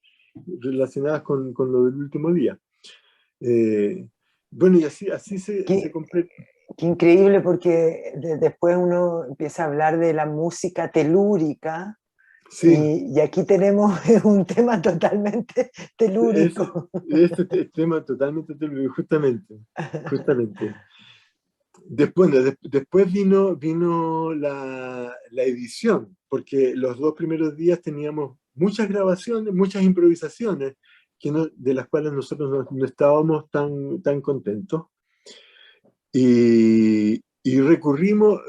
relacionadas con lo del último día. Bueno, y así se completa. Qué increíble, porque después uno empieza a hablar de la música telúrica. Sí, Y aquí tenemos un tema totalmente telúrico. este tema totalmente, justamente. Después vino la edición, porque los 2 primeros días teníamos muchas grabaciones, muchas improvisaciones, de las cuales nosotros no estábamos tan contentos. Y recurrimos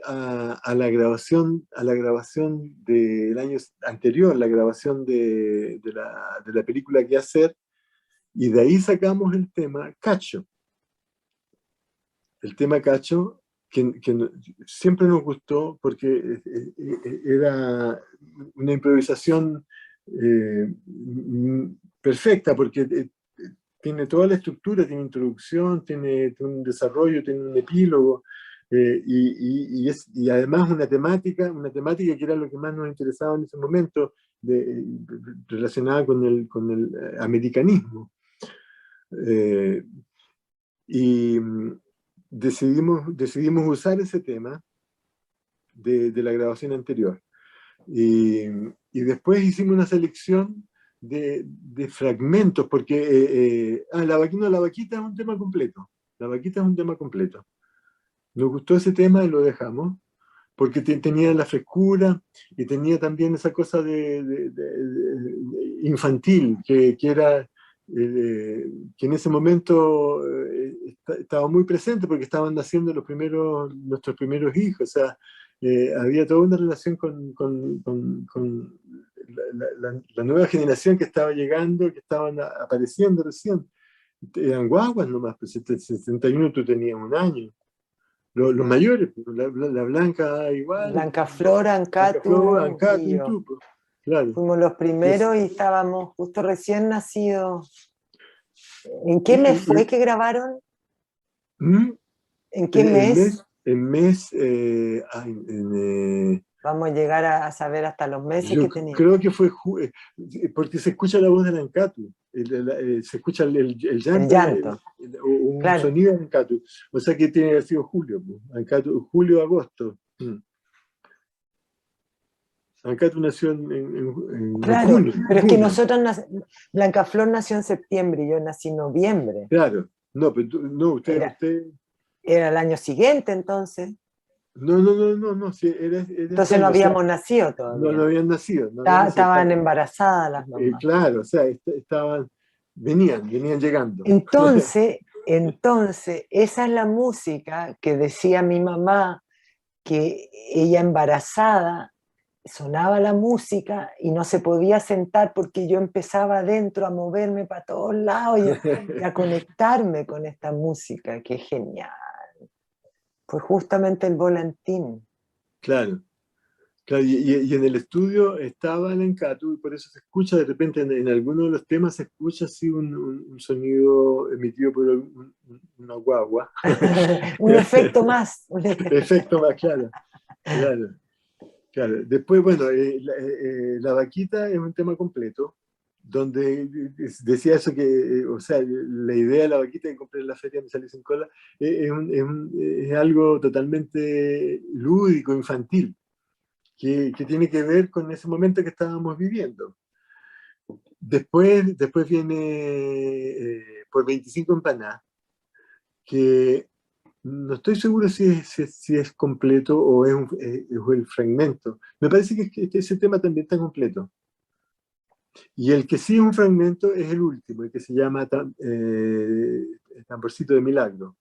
a la grabación del año anterior, la grabación de la película Que Hacer, y de ahí sacamos el tema Cacho. El tema Cacho, que siempre nos gustó porque era una improvisación perfecta, porque tiene toda la estructura, tiene introducción, tiene un desarrollo, tiene un epílogo, y además una temática que era lo que más nos interesaba en ese momento, relacionada con el americanismo. Y decidimos usar ese tema de la grabación anterior. Y después hicimos una selección de fragmentos, porque la vaquita es un tema completo. La vaquita es un tema completo. Nos gustó ese tema y lo dejamos, porque tenía la frescura y tenía también esa cosa de infantil, que era que en ese momento estaba muy presente porque estaban naciendo nuestros primeros hijos. O sea, había toda una relación con la nueva generación que estaba llegando, que estaban apareciendo recién. Eran guaguas nomás, pues en 61 tú tenías 1 año. Los mayores, la Blanca igual, Blanca Flor, Blanca Flor, Ancatu Ancato y y yo. tú, pues, claro. Fuimos los primeros y estábamos justo recién nacidos. ¿En qué mes fue que grabaron? ¿En qué mes? Vamos a llegar a saber hasta los meses Yo que tenían. creo que fue porque se escucha la voz del Ancatu, se escucha el El llanto, llanto, o un claro. sonido de Ancatu. O sea que tiene que haber sido julio, pues. Ancatu, julio, agosto. Ancatu nació en Claro, pero es que junio. nosotros, Blanca Flor nació en septiembre y yo nací en noviembre. Claro. No, pero no, Era, usted. era el año siguiente entonces. No, sí, era Entonces no extraño, o sea, habíamos nacido no todavía. habían nacido, no habían nacido. Estaban embarazadas las mamás. Claro, o sea, venían llegando. Entonces, esa es la música que decía mi mamá, que ella embarazada sonaba la música y no se podía sentar porque yo empezaba adentro a moverme para todos lados y a conectarme con esta música, que es genial. Fue justamente el volantín. Claro. Claro, y en el estudio estaba el Encatu y por eso se escucha de repente en alguno de los temas se escucha así un sonido emitido por una guagua. Un efecto más. Efecto más claro, claro, claro. Después, bueno, La Vaquita es un tema completo, donde decía eso que, o sea, la idea de La Vaquita que compré en la feria me salió sin cola, es algo totalmente lúdico, infantil. Que tiene que ver con ese momento que estábamos viviendo. Después viene Por 25 empanadas, que no estoy seguro si es completo o es el fragmento. Me parece que ese tema también está completo. Y el que sí es un fragmento es el último, el que se llama Tamborcito de Milagro,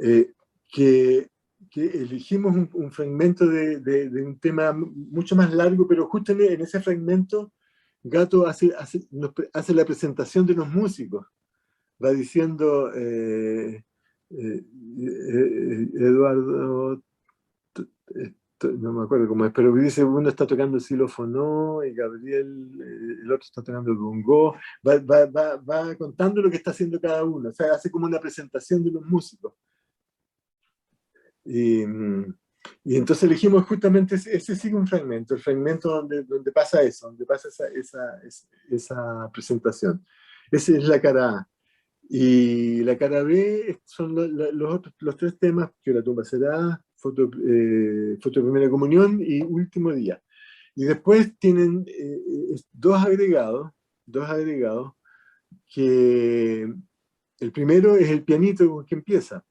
eh, que, que elegimos un fragmento de un tema mucho más largo, pero justo en ese fragmento Gato hace la presentación de los músicos. Va diciendo Eduardo, no me acuerdo cómo es, pero dice uno está tocando el xilófono y Gabriel, el otro está tocando el bongo. Va contando lo que está haciendo cada uno. O sea, hace como una presentación de los músicos. Y entonces elegimos justamente ese sí un fragmento, el fragmento donde pasa eso, donde pasa esa presentación. Esa es la cara A. Y la cara B son los tres temas, que la tumba será, foto de primera comunión y último día. Y después tienen dos agregados, que el primero es el pianito que empieza.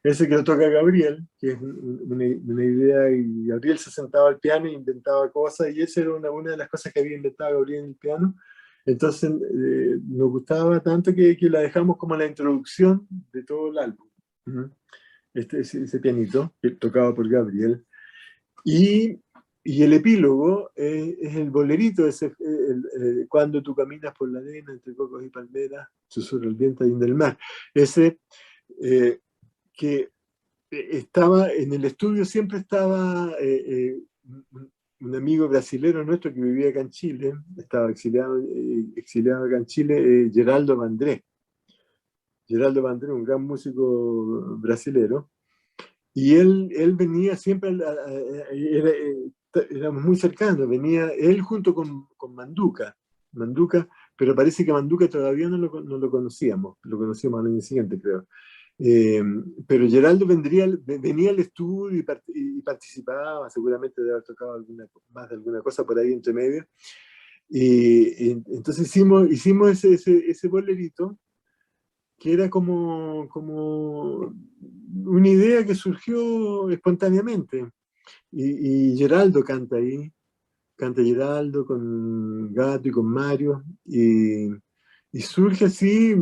Ese que lo toca Gabriel, que es una idea, y Gabriel se sentaba al piano e inventaba cosas, y esa era una de las cosas que había inventado Gabriel en el piano. Entonces nos gustaba tanto que la dejamos como la introducción de todo el álbum. Ese pianito, que tocado por Gabriel. Y el epílogo es el bolerito, cuando tú caminas por la arena entre cocos y palmeras, susurra el viento ahí en el mar. Ese que estaba en el estudio, siempre estaba un amigo brasilero nuestro que vivía acá en Chile, estaba exiliado acá en Chile, Geraldo Vandré. Geraldo Vandré, un gran músico brasilero. Y él venía siempre, éramos muy cercanos, venía él junto con Manduca, pero parece que Manduca todavía no lo conocíamos, lo conocíamos al año siguiente, creo. Pero Geraldo venía al estudio y participaba, seguramente de haber tocado más de alguna cosa por ahí entre medio. Y entonces hicimos ese bolerito, que era como una idea que surgió espontáneamente. Y Geraldo canta ahí, canta Geraldo con Gato y con Mario, y surge así,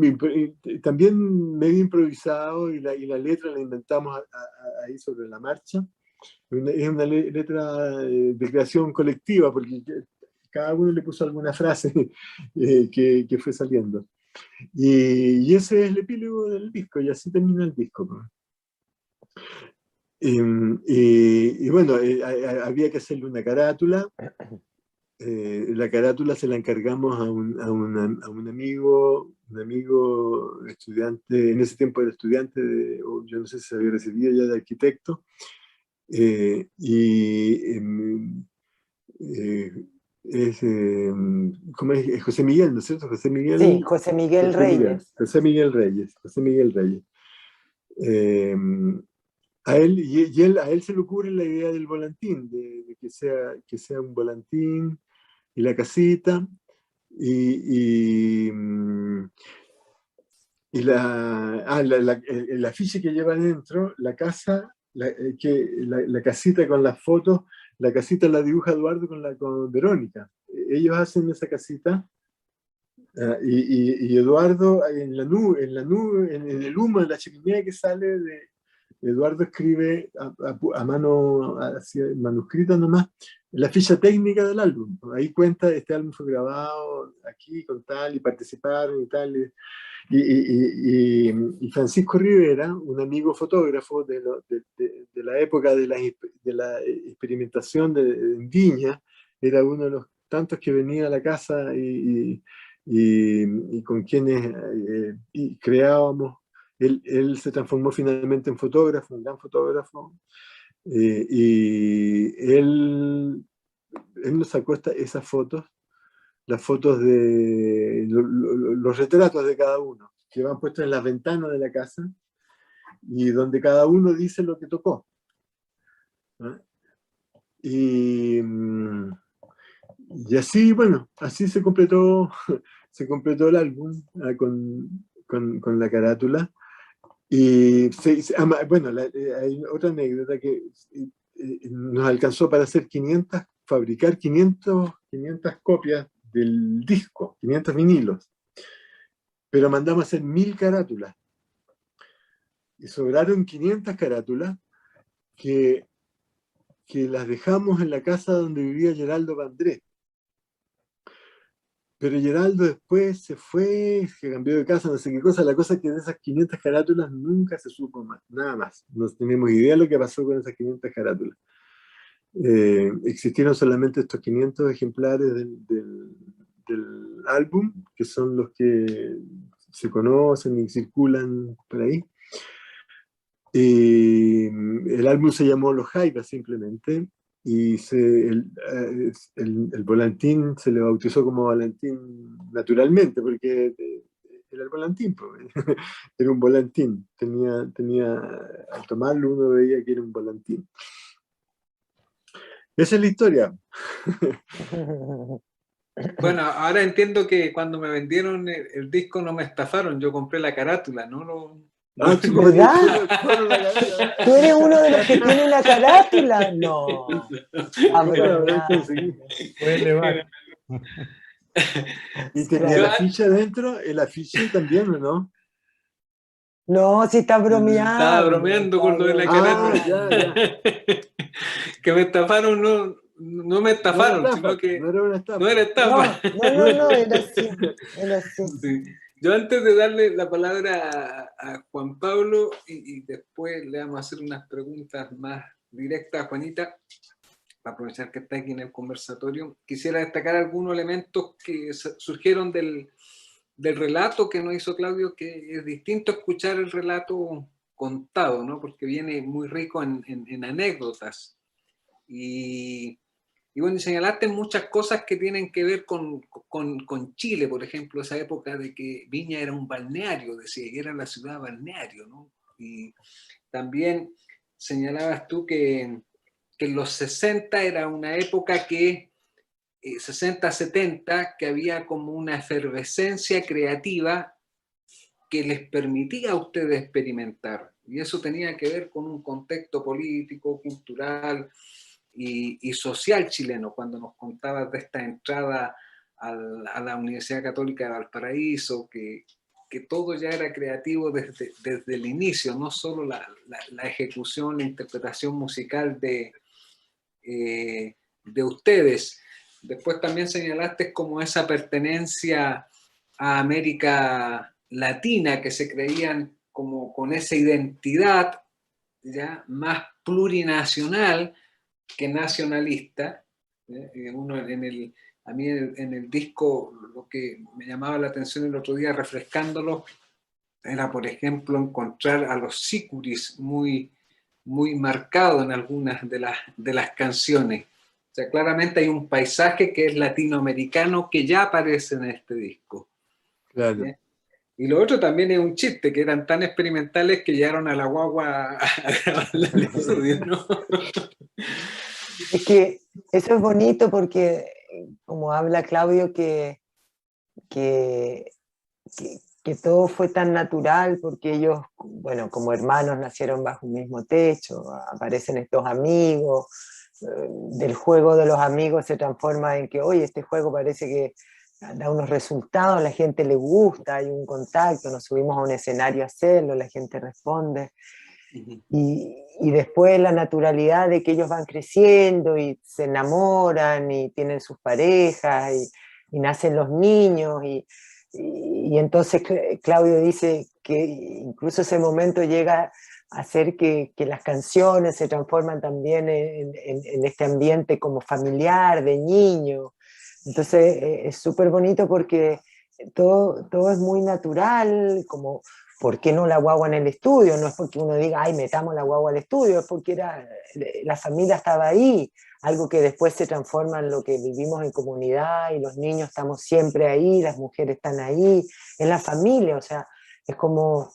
también medio improvisado, y la letra la inventamos ahí sobre la marcha. Es una letra de creación colectiva, porque cada uno le puso alguna frase que fue saliendo. Y ese es el epílogo del disco, y así termina el disco. Y bueno, había que hacerle una carátula. La carátula se la encargamos a un amigo estudiante, en ese tiempo era estudiante, yo no sé si se había recibido ya de arquitecto, ¿cómo es? José Miguel, ¿no es cierto? José Miguel, Sí, José Miguel Reyes. José Miguel Reyes. A él se le ocurre la idea del volantín, de que sea un volantín y la casita, y el afiche que lleva adentro, la casa, la casita con las fotos, la casita la dibuja Eduardo con Verónica. Ellos hacen esa casita. Y Eduardo, en la nube, en el humo de la chimenea que sale, Eduardo escribe a mano, así, manuscrita nomás, la ficha técnica del álbum. Ahí cuenta, este álbum fue grabado aquí con tal, y participaron y tal. Y Francisco Rivera, un amigo fotógrafo de la época de la experimentación en Viña, era uno de los tantos que venía a la casa y con quienes y creábamos. Él se transformó finalmente en fotógrafo, un gran fotógrafo, y él nos sacó esas fotos, las fotos de los retratos de cada uno, que van puestos en las ventanas de la casa, y donde cada uno dice lo que tocó. ¿No? Y así, bueno, así se completó el álbum con la carátula. Y bueno, hay otra anécdota que nos alcanzó para hacer fabricar 500 copias del disco, 500 vinilos, pero mandamos a hacer 1000 carátulas. Y sobraron 500 carátulas que las dejamos en la casa donde vivía Geraldo Vandrés. Pero Geraldo después se fue, se cambió de casa, no sé qué cosa. La cosa es que de esas 500 carátulas nunca se supo más, nada más. No tenemos idea de lo que pasó con esas 500 carátulas. Existieron solamente estos 500 ejemplares del álbum, que son los que se conocen y circulan por ahí. El álbum se llamó Los Jaivas simplemente, y el volantín se le bautizó como volantín naturalmente, porque era el volantín, pues. Era un volantín, al tomarlo uno veía que era un volantín. Esa es la historia. Bueno, ahora entiendo que cuando me vendieron el disco no me estafaron, yo compré la carátula, ¿no? ¿Verdad? ¿Tú eres uno de los que tiene una carátula? No. Y tenía la ficha adentro, el afiche también, ¿o no? No, si está bromeando. Estaba bromeando con lo de la carátula. Ya. Que me estafaron, no me estafaron, sino que no era una estafa. No era estafa. No, era así. Sí. Yo antes de darle la palabra a Juan Pablo y después le vamos a hacer unas preguntas más directas a Juanita, para aprovechar que está aquí en el conversatorio, quisiera destacar algunos elementos que surgieron del relato que nos hizo Claudio, que es distinto escuchar el relato contado, ¿no? Porque viene muy rico en anécdotas. Y bueno, señalaste muchas cosas que tienen que ver con Chile, por ejemplo, esa época de que Viña era un balneario, decía, que era la ciudad balneario, ¿no? Y también señalabas tú que en los 60 era una época que 60-70, que había como una efervescencia creativa que les permitía a ustedes experimentar. Y eso tenía que ver con un contexto político, cultural y social chileno, cuando nos contabas de esta entrada a la Universidad Católica de Valparaíso, que todo ya era creativo desde el inicio, no solo la ejecución, la interpretación musical de ustedes. Después también señalaste como esa pertenencia a América Latina, que se creían como con esa identidad ya más plurinacional que nacionalista. Uno a mí en el disco lo que me llamaba la atención el otro día refrescándolo era, por ejemplo, encontrar a los sicuris muy marcado en algunas de las canciones. O sea, claramente hay un paisaje que es latinoamericano que ya aparece en este disco. Claro. ¿Sí? Y lo otro también es un chiste, que eran tan experimentales que llegaron a la guagua a grabarla en el estudio, ¿no? Es que eso es bonito porque, como habla Claudio, que que todo fue tan natural porque ellos, bueno, como hermanos nacieron bajo un mismo techo, aparecen estos amigos, del juego de los amigos se transforma en que, oye, este juego parece que da unos resultados, a la gente le gusta, hay un contacto, nos subimos a un escenario a hacerlo, la gente responde. Y después la naturalidad de que ellos van creciendo y se enamoran y tienen sus parejas y nacen los niños y entonces Claudio dice que incluso ese momento llega a hacer que las canciones se transforman también en este ambiente como familiar, de niño. Entonces es súper bonito porque todo es muy natural, como ¿por qué no la guagua en el estudio? No es porque uno diga, ay, metamos la guagua al estudio, es porque la familia estaba ahí, algo que después se transforma en lo que vivimos en comunidad y los niños estamos siempre ahí, las mujeres están ahí, en la familia, o sea, es como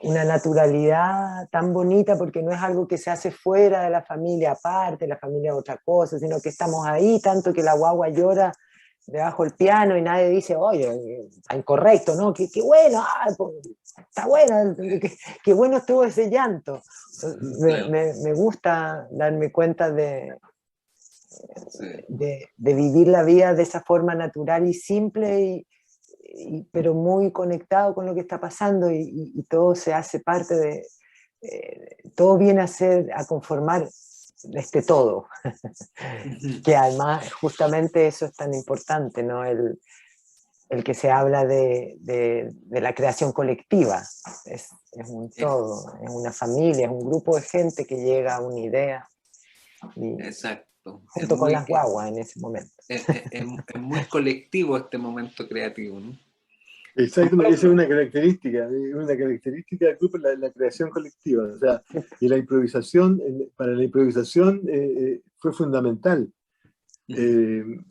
una naturalidad tan bonita porque no es algo que se hace fuera de la familia aparte, la familia es otra cosa, sino que estamos ahí, tanto que la guagua llora debajo del piano y nadie dice, oye, está incorrecto, ¿no? Qué bueno, está bueno, qué bueno estuvo ese llanto. Me gusta darme cuenta de vivir la vida de esa forma natural y simple, pero muy conectado con lo que está pasando y todo se hace parte de, todo viene a conformar este todo, que además justamente eso es tan importante, ¿no? El que se habla de la creación colectiva, es un todo, es una familia, es un grupo de gente que llega a una idea, Exacto. junto con las guaguas en ese momento. Es muy colectivo este momento creativo, ¿no? Exacto, esa es una característica del grupo, la creación colectiva, o sea, y la improvisación, para la improvisación fue fundamental. El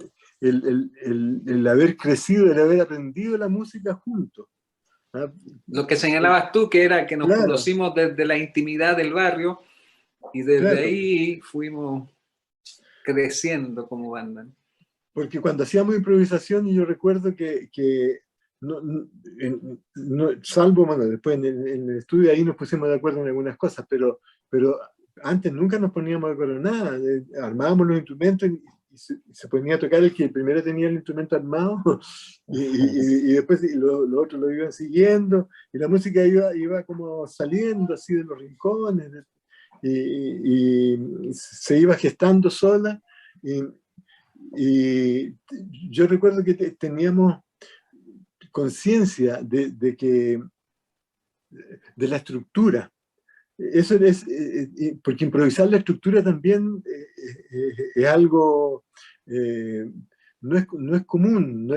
haber crecido, el haber aprendido la música juntos. ¿Ah? Lo que señalabas tú, que era que nos conocimos desde la intimidad del barrio y desde ahí fuimos creciendo como banda. Porque cuando hacíamos improvisación, yo recuerdo que salvo, bueno, después en el estudio ahí nos pusimos de acuerdo en algunas cosas, pero antes nunca nos poníamos de acuerdo en nada. Armábamos los instrumentos y se ponía a tocar el que primero tenía el instrumento armado y después los otros lo iban siguiendo y la música iba como saliendo así de los rincones y se iba gestando sola y yo recuerdo que teníamos conciencia de la estructura. Eso es, porque improvisar la estructura también es algo, no es común.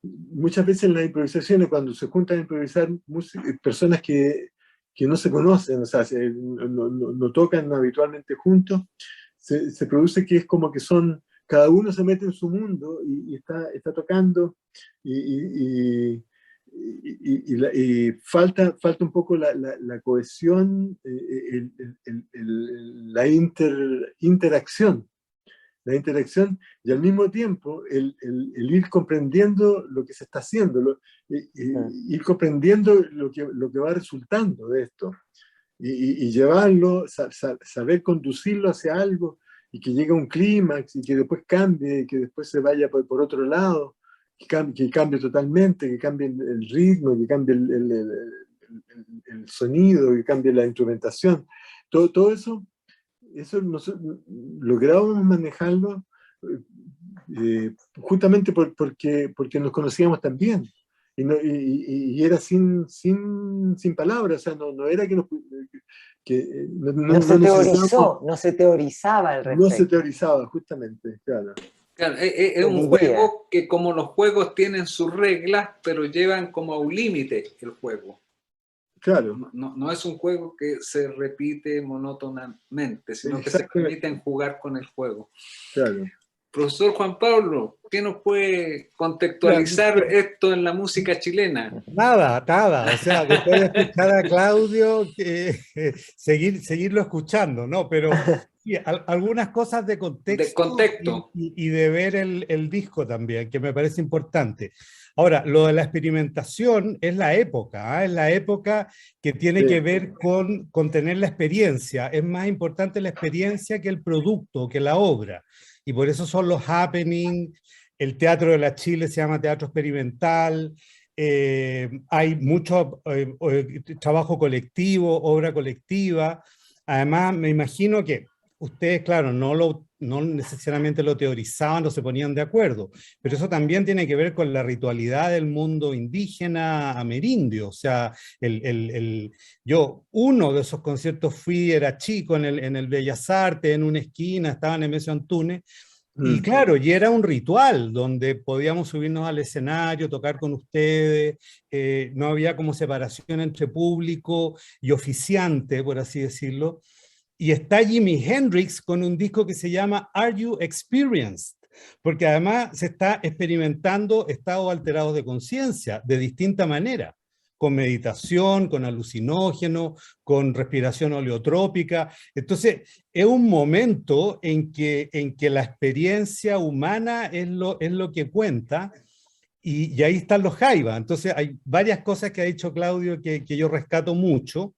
Muchas veces en las improvisaciones, cuando se juntan a improvisar personas que no se conocen, o sea, no tocan habitualmente juntos, se produce que es como que cada uno se mete en su mundo y está tocando y falta un poco la cohesión, la interacción y al mismo tiempo el ir comprendiendo lo que se está haciendo, ir comprendiendo lo que va resultando de esto y llevarlo, saber conducirlo hacia algo y que llegue a un clímax y que después cambie y que después se vaya por otro lado. Que cambie totalmente, que cambie el ritmo, que cambie el sonido, que cambie la instrumentación. Todo eso lográbamos manejarlo justamente porque nos conocíamos tan bien. Y era sin palabras, o sea, no era que no se teorizaba al respecto. No se teorizaba, justamente, claro. Claro, es un juego que como los juegos tienen sus reglas, pero llevan como a un límite el juego. Claro. No es un juego que se repite monótonamente, sino que se permiten jugar con el juego. Claro. Profesor Juan Pablo, ¿qué nos puede contextualizar esto en la música chilena? Nada, o sea, después de escuchar a Claudio, seguirlo escuchando, ¿no? Pero sí, algunas cosas de contexto, De contexto. Y de ver el disco también, que me parece importante. Ahora, lo de la experimentación es la época, ¿ah? Es la época que tiene Sí. que ver con tener la experiencia. Es más importante la experiencia que el producto, que la obra. Y por eso son los happening, el Teatro de la Chile se llama Teatro Experimental, hay mucho trabajo colectivo, obra colectiva. Además, me imagino que ustedes, claro, no necesariamente lo teorizaban, no se ponían de acuerdo, pero eso también tiene que ver con la ritualidad del mundo indígena amerindio. O sea, yo, uno de esos conciertos era chico en el Bellas Artes, en una esquina, estaba en Nemesio Antunes, y claro, y era un ritual donde podíamos subirnos al escenario, tocar con ustedes, no había como separación entre público y oficiante, por así decirlo. Y está Jimi Hendrix con un disco que se llama Are You Experienced? Porque además se está experimentando estados alterados de conciencia de distinta manera, con meditación, con alucinógeno, con respiración oleotrópica. Entonces, es un momento en que la experiencia humana es lo que cuenta, y ahí están los jaivas. Entonces, hay varias cosas que ha dicho Claudio que yo rescato mucho.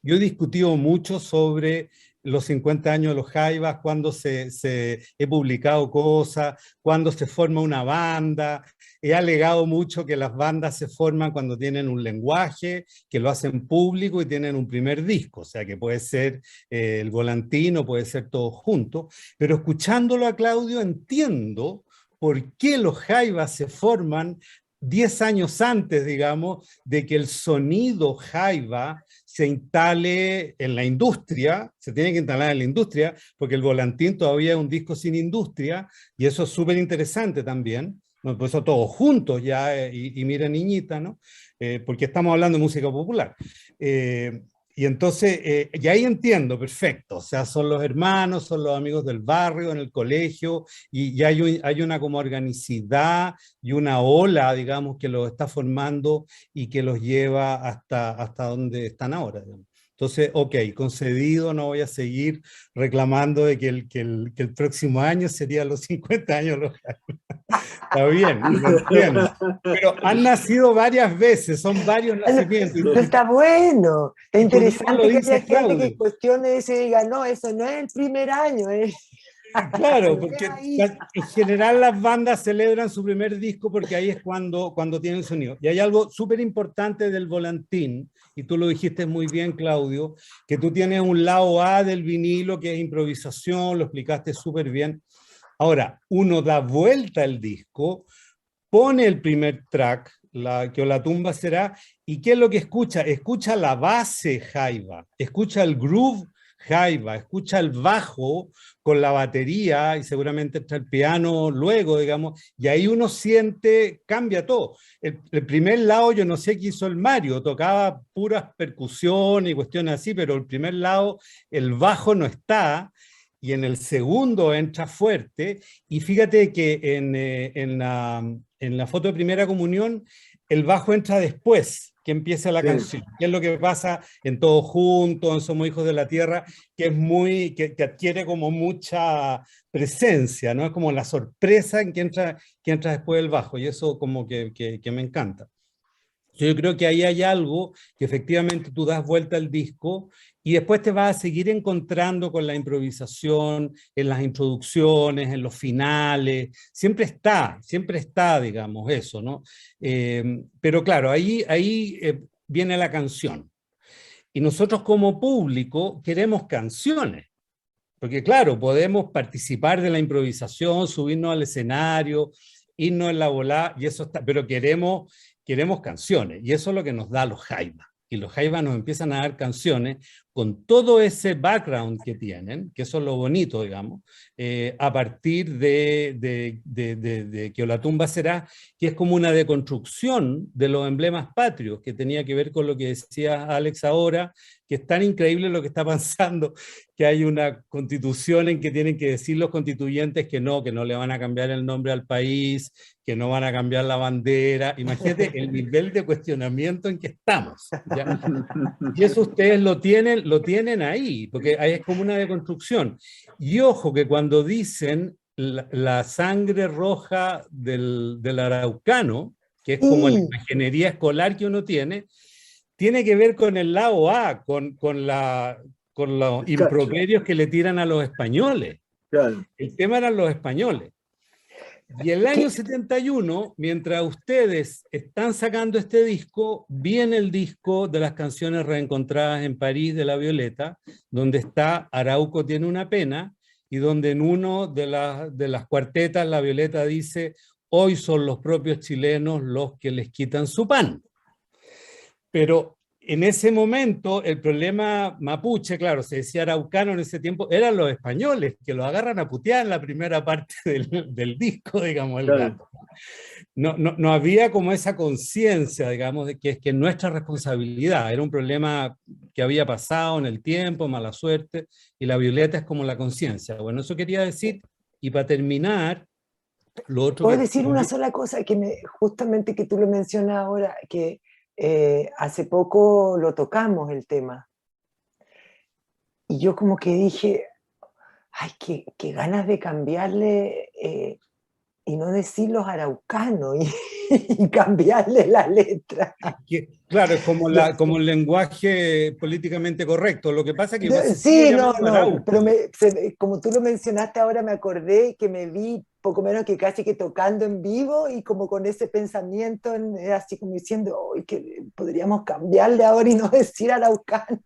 Yo he discutido mucho sobre los 50 años de los jaivas, cuando he publicado cosas, cuando se forma una banda. He alegado mucho que las bandas se forman cuando tienen un lenguaje, que lo hacen público y tienen un primer disco, o sea que puede ser el volantino, puede ser todo junto, pero escuchándolo a Claudio entiendo por qué los jaivas se forman 10 años antes, digamos, de que el sonido jaiva se instale en la industria. Se tiene que instalar en la industria, porque el volantín todavía es un disco sin industria, y eso es súper interesante también. Por eso todos juntos ya, y mira niñita, ¿no? Porque estamos hablando de música popular. Y entonces, y ahí entiendo, perfecto, o sea, son los hermanos, son los amigos del barrio, en el colegio, y hay una como organicidad y una ola, digamos, que los está formando y que los lleva hasta donde están ahora, digamos. Entonces, ok, concedido, no voy a seguir reclamando de que el próximo año serían los 50 años. Está bien, lo entiendo. Pero han nacido varias veces, son varios nacimientos. Pero está bueno, está Y por eso lo interesante que dice haya gente Claudio. que cuestione eso y diga, no, eso no es el primer año. Claro, porque en general las bandas celebran su primer disco porque ahí es cuando tienen sonido. Y hay algo súper importante del volantín, y tú lo dijiste muy bien, Claudio, que tú tienes un lado A del vinilo que es improvisación, lo explicaste súper bien. Ahora, uno da vuelta al disco, pone el primer track, que o la tumba será, y ¿qué es lo que escucha? Escucha la base jaiva, escucha el groove jaiva, escucha el bajo con la batería, y seguramente está el piano luego, digamos, y ahí uno siente, cambia todo. El primer lado, yo no sé qué hizo el Mario, tocaba puras percusiones y cuestiones así, pero el primer lado, el bajo no está, y en el segundo entra fuerte, y fíjate que en la foto de primera comunión, el bajo entra después que empieza la canción, que es lo que pasa en Todos Juntos, en Somos Hijos de la Tierra, que es que adquiere como mucha presencia, ¿no? Es como la sorpresa en que entra después el bajo, y eso como que me encanta. Yo creo que ahí hay algo que efectivamente tú das vuelta al disco y después te vas a seguir encontrando con la improvisación, en las introducciones, en los finales. Siempre está, digamos, eso, ¿no? Pero claro, ahí viene la canción. Y nosotros como público queremos canciones. Porque claro, podemos participar de la improvisación, subirnos al escenario, irnos en la volada, y eso está, pero queremos canciones, y eso es lo que nos da los jaivas. Y los jaivas nos empiezan a dar canciones con todo ese background que tienen, que eso es lo bonito, digamos, a partir de que la tumba será, que es como una deconstrucción de los emblemas patrios, que tenía que ver con lo que decía Alex ahora, que es tan increíble lo que está pasando, que hay una constitución en que tienen que decir los constituyentes que no le van a cambiar el nombre al país, que no van a cambiar la bandera. Imagínate el nivel de cuestionamiento en que estamos, ¿ya? Y eso ustedes lo tienen ahí, porque es como una deconstrucción. Y ojo que cuando dicen la sangre roja del araucano, que es como la imaginería escolar que uno tiene que ver con el lado A, con los improperios que le tiran a los españoles. Claro. El tema eran los españoles. Y el año 71, mientras ustedes están sacando este disco, viene el disco de las canciones reencontradas en París de La Violeta, donde está Arauco tiene una pena, y donde en uno de las cuartetas La Violeta dice: hoy son los propios chilenos los que les quitan su pan. Pero en ese momento el problema mapuche, claro, se decía araucano en ese tiempo, eran los españoles, que lo agarran a putear en la primera parte del disco, digamos, el gato. No había como esa conciencia, digamos, de que es que nuestra responsabilidad, era un problema que había pasado en el tiempo, mala suerte, y La Violeta es como la conciencia. Bueno, eso quería decir, y para terminar, lo otro ¿Puedo que... decir una sola cosa justamente que tú lo mencionas ahora, que hace poco lo tocamos el tema? Y yo como que dije, ay, qué ganas de cambiarle y no decir los araucanos y cambiarle la letra. Claro, es como, como el lenguaje políticamente correcto. Lo que pasa es que... Sí, no, pero como tú lo mencionaste ahora me acordé que me vi poco menos que casi que tocando en vivo y como con ese pensamiento, así como diciendo, oh, que podríamos cambiarle ahora y no decir araucano.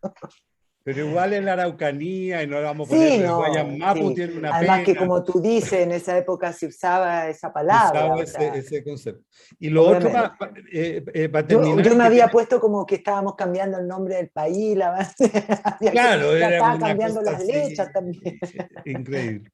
Pero igual en la Araucanía, y no vamos a poner, el Guayamapu tiene una además pena. que como tú dices, en esa época se usaba esa palabra. Ese concepto. Y lo otro, para terminar... Yo me había puesto como que estábamos cambiando el nombre del país, claro, estaba cambiando las letras también. Increíble.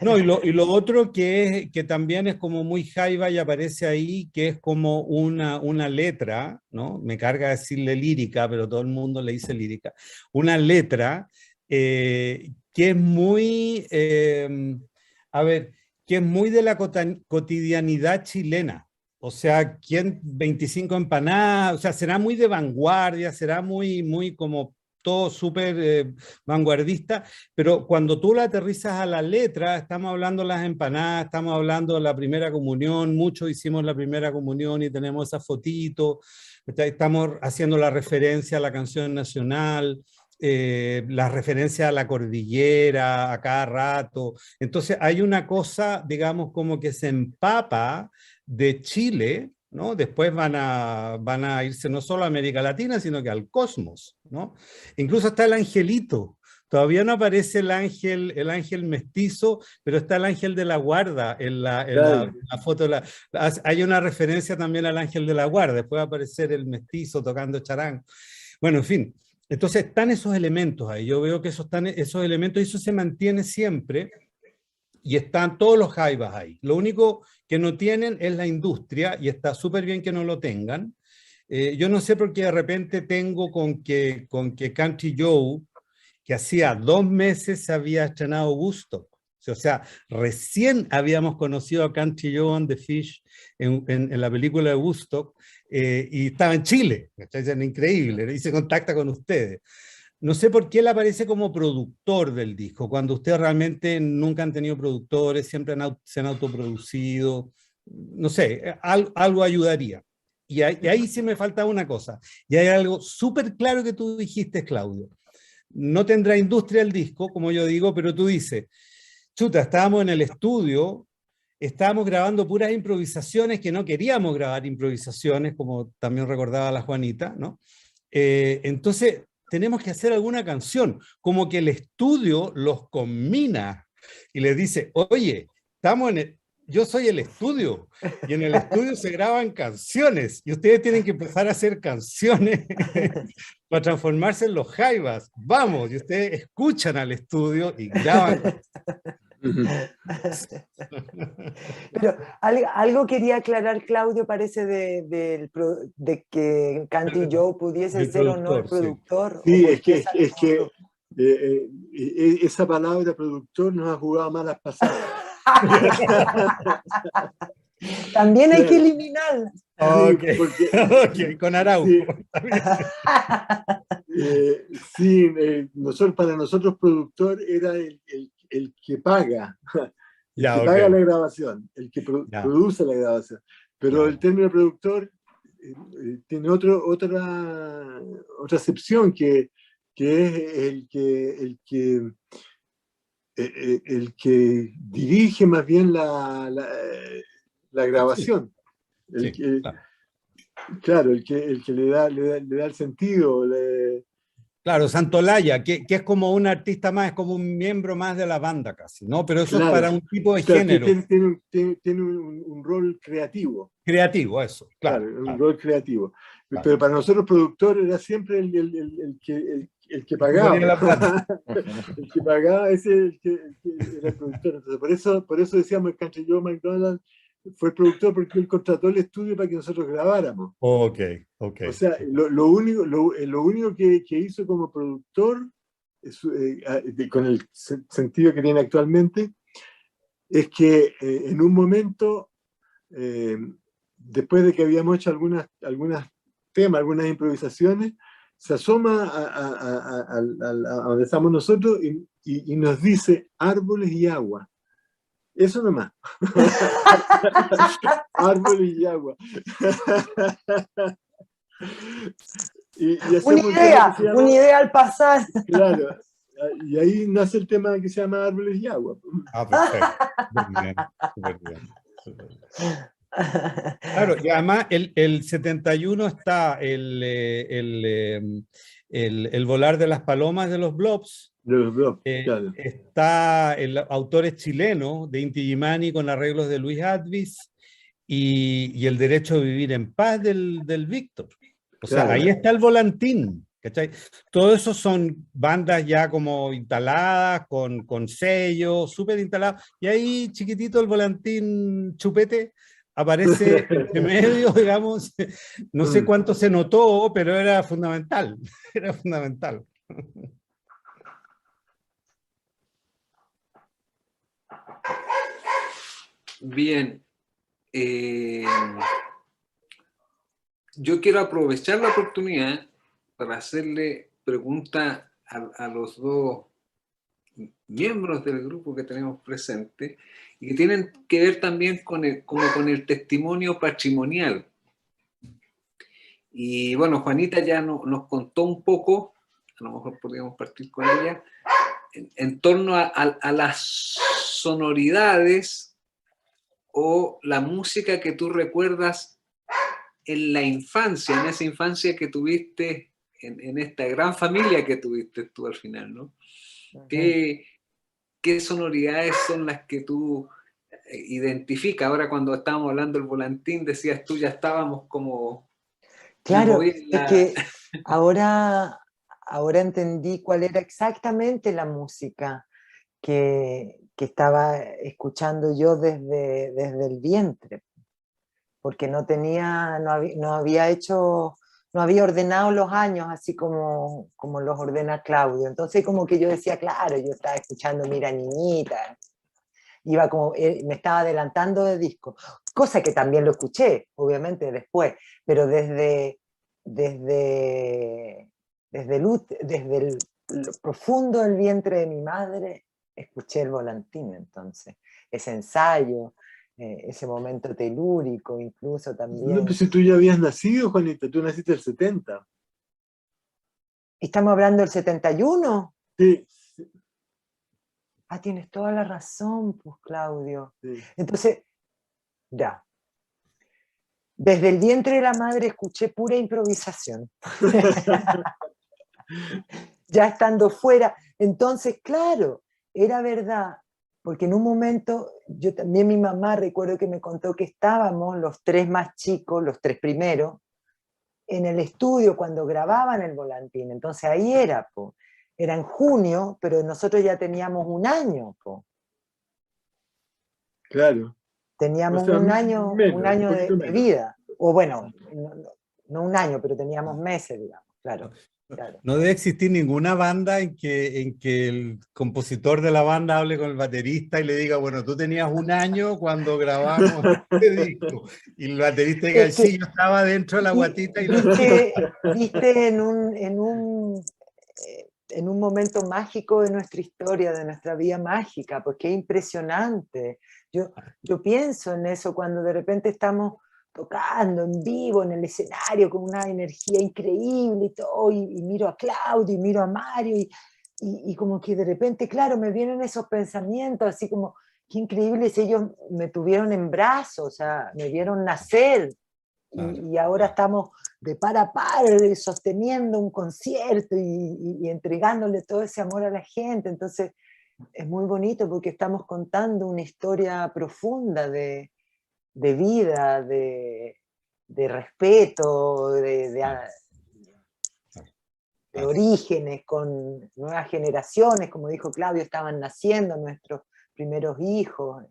No, y lo otro que también es como muy jaiba y aparece ahí, que es como una letra, ¿no? Me carga decirle lírica, pero todo el mundo le dice lírica. Una letra que es muy, que es muy de la cotidianidad chilena. O sea, 25 empanadas, o sea, será muy de vanguardia, será muy como todo súper vanguardista, pero cuando tú la aterrizas a la letra, estamos hablando de las empanadas, estamos hablando de la primera comunión, muchos hicimos la primera comunión y tenemos esa fotito, estamos haciendo la referencia a la canción nacional, la referencia a la cordillera a cada rato. Entonces hay una cosa, digamos, como que se empapa de Chile, ¿no? Después van a irse no solo a América Latina, sino que al cosmos, ¿no? Incluso está el angelito. Todavía no aparece el ángel mestizo, pero está el ángel de la guarda en la foto. Hay una referencia también al ángel de la guarda. Después va a aparecer el mestizo tocando charán. Bueno, en fin. Entonces están esos elementos ahí. Yo veo que esos elementos, y eso se mantiene siempre. Y están todos los jaivas ahí. Lo único que no tienen es la industria, y está súper bien que no lo tengan. Yo no sé por qué de repente tengo con que Country Joe, que hacía 2 meses se había estrenado Woodstock. O sea, recién habíamos conocido a Country Joe and the Fish en la película de Woodstock, y estaba en Chile. Es increíble, y se contacta con ustedes. No sé por qué él aparece como productor del disco, cuando ustedes realmente nunca han tenido productores, siempre se han autoproducido. No sé, algo ayudaría. Y ahí sí me falta una cosa. Y hay algo súper claro que tú dijiste, Claudio. No tendrá industria el disco, como yo digo, pero tú dices, chuta, estábamos en el estudio, estábamos grabando puras improvisaciones, que no queríamos grabar improvisaciones, como también recordaba la Juanita, ¿no? Entonces, tenemos que hacer alguna canción, como que el estudio los combina y les dice, oye, yo soy el estudio, y en el estudio se graban canciones, y ustedes tienen que empezar a hacer canciones para transformarse en los jaivas. Vamos, y ustedes escuchan al estudio y graban. Pero algo quería aclarar, Claudio, parece de que Country Joe pudiese ser o no el productor. Sí, es que esa palabra productor nos ha jugado malas pasadas. También hay que eliminarla. Okay, con Arauco. Sí, para nosotros productor era el que paga. el que ok. paga la grabación, el que Ya. produce la grabación. Pero Ya. el término productor tiene otra acepción que es el que dirige más bien la Sí, grabación. sí, claro. Claro, el que le da el sentido. Claro, Santolaya, que es como un artista más, es como un miembro más de la banda casi, ¿no? Pero eso es Claro, para un tipo de claro, género tiene un rol creativo. creativo, eso, Claro, claro, un claro, rol creativo. claro. Pero para nosotros productor era siempre el que El que ponía pagaba. la plata. El que pagaba, ese el que era el productor. Entonces, por eso decíamos que Country Joe McDonald fue el productor, porque él contrató el estudio para que nosotros grabáramos. Ok, ok. O sea, lo único que hizo como productor, con el sentido que tiene actualmente, es que en un momento, después de que habíamos hecho algunas temas, algunas improvisaciones, se asoma a donde estamos nosotros y nos dice árboles y agua. Eso nomás. Árboles y agua. y hacemos un tema que se llama, una idea al pasar. claro, y ahí nace el tema que se llama Árboles y Agua. Ah, perfecto. Muy bien, súper bien, súper bien. Claro, y además el 71 está el volar de las palomas de los Blobs. De los dos, claro. Está el autor es chileno de Inti Illimani con arreglos de Luis Advis y el derecho a vivir en paz del Víctor. O sea, Claro. ahí está el volantín, ¿cachai? Todo eso son bandas ya como instaladas, con sellos, súper instaladas, y ahí chiquitito el volantín chupete aparece entre medio, digamos, no sé cuánto se notó, pero era fundamental, era fundamental. Bien. Yo quiero aprovechar la oportunidad para hacerle pregunta a los dos miembros del grupo que tenemos presente y que tienen que ver también con el testimonio patrimonial. Y bueno, Juanita ya nos contó un poco, a lo mejor podríamos partir con ella, en torno a las sonoridades o la música que tú recuerdas en la infancia, en esa infancia que tuviste, en esta gran familia que tuviste tú al final, ¿no? ¿Qué sonoridades son las que tú identificas? Ahora cuando estábamos hablando del volantín, decías tú, ya estábamos como... Claro, es que ahora entendí cuál era exactamente la música que estaba escuchando yo desde el vientre, porque no había ordenado los años así como los ordena Claudio. Entonces como que yo decía, claro, yo estaba escuchando Mira Niñita, me estaba adelantando de disco, cosa que también lo escuché, obviamente, después, pero desde el profundo del vientre de mi madre, escuché el volantín, entonces, ese ensayo, ese momento telúrico, incluso también. No, pues si tú ya habías nacido, Juanita, tú naciste el 70. ¿Estamos hablando del 71? Sí. Ah, tienes toda la razón, pues, Claudio. Sí. Entonces, ya. Desde el vientre de la madre escuché pura improvisación. Ya estando fuera. Entonces, claro, era verdad. Porque en un momento, yo también mi mamá recuerdo que me contó que estábamos los tres más chicos, los tres primeros, en el estudio cuando grababan el volantín. Entonces ahí era, po. Era en junio, pero nosotros ya teníamos un año, po. Claro. Teníamos O sea, un año de menos. vida. O bueno, no un año, pero teníamos meses, digamos, claro. Claro. No debe existir ninguna banda en que el compositor de la banda hable con el baterista y le diga, bueno, tú tenías un año cuando grabamos este disco. Y el baterista diga, sí, yo estaba dentro de la guatita. Viste en un en un momento mágico de nuestra historia, de nuestra vida mágica, porque es impresionante. Yo pienso en eso cuando de repente estamos tocando en vivo, en el escenario, con una energía increíble y todo, y miro a Claudio, y miro a Mario, y como que de repente, claro, me vienen esos pensamientos, así como, qué increíble si ellos me tuvieron en brazos, o sea, me vieron nacer, y ahora estamos de par a par sosteniendo un concierto y entregándole todo ese amor a la gente. Entonces es muy bonito porque estamos contando una historia profunda de vida, de respeto, de orígenes, con nuevas generaciones, como dijo Claudio, estaban naciendo nuestros primeros hijos.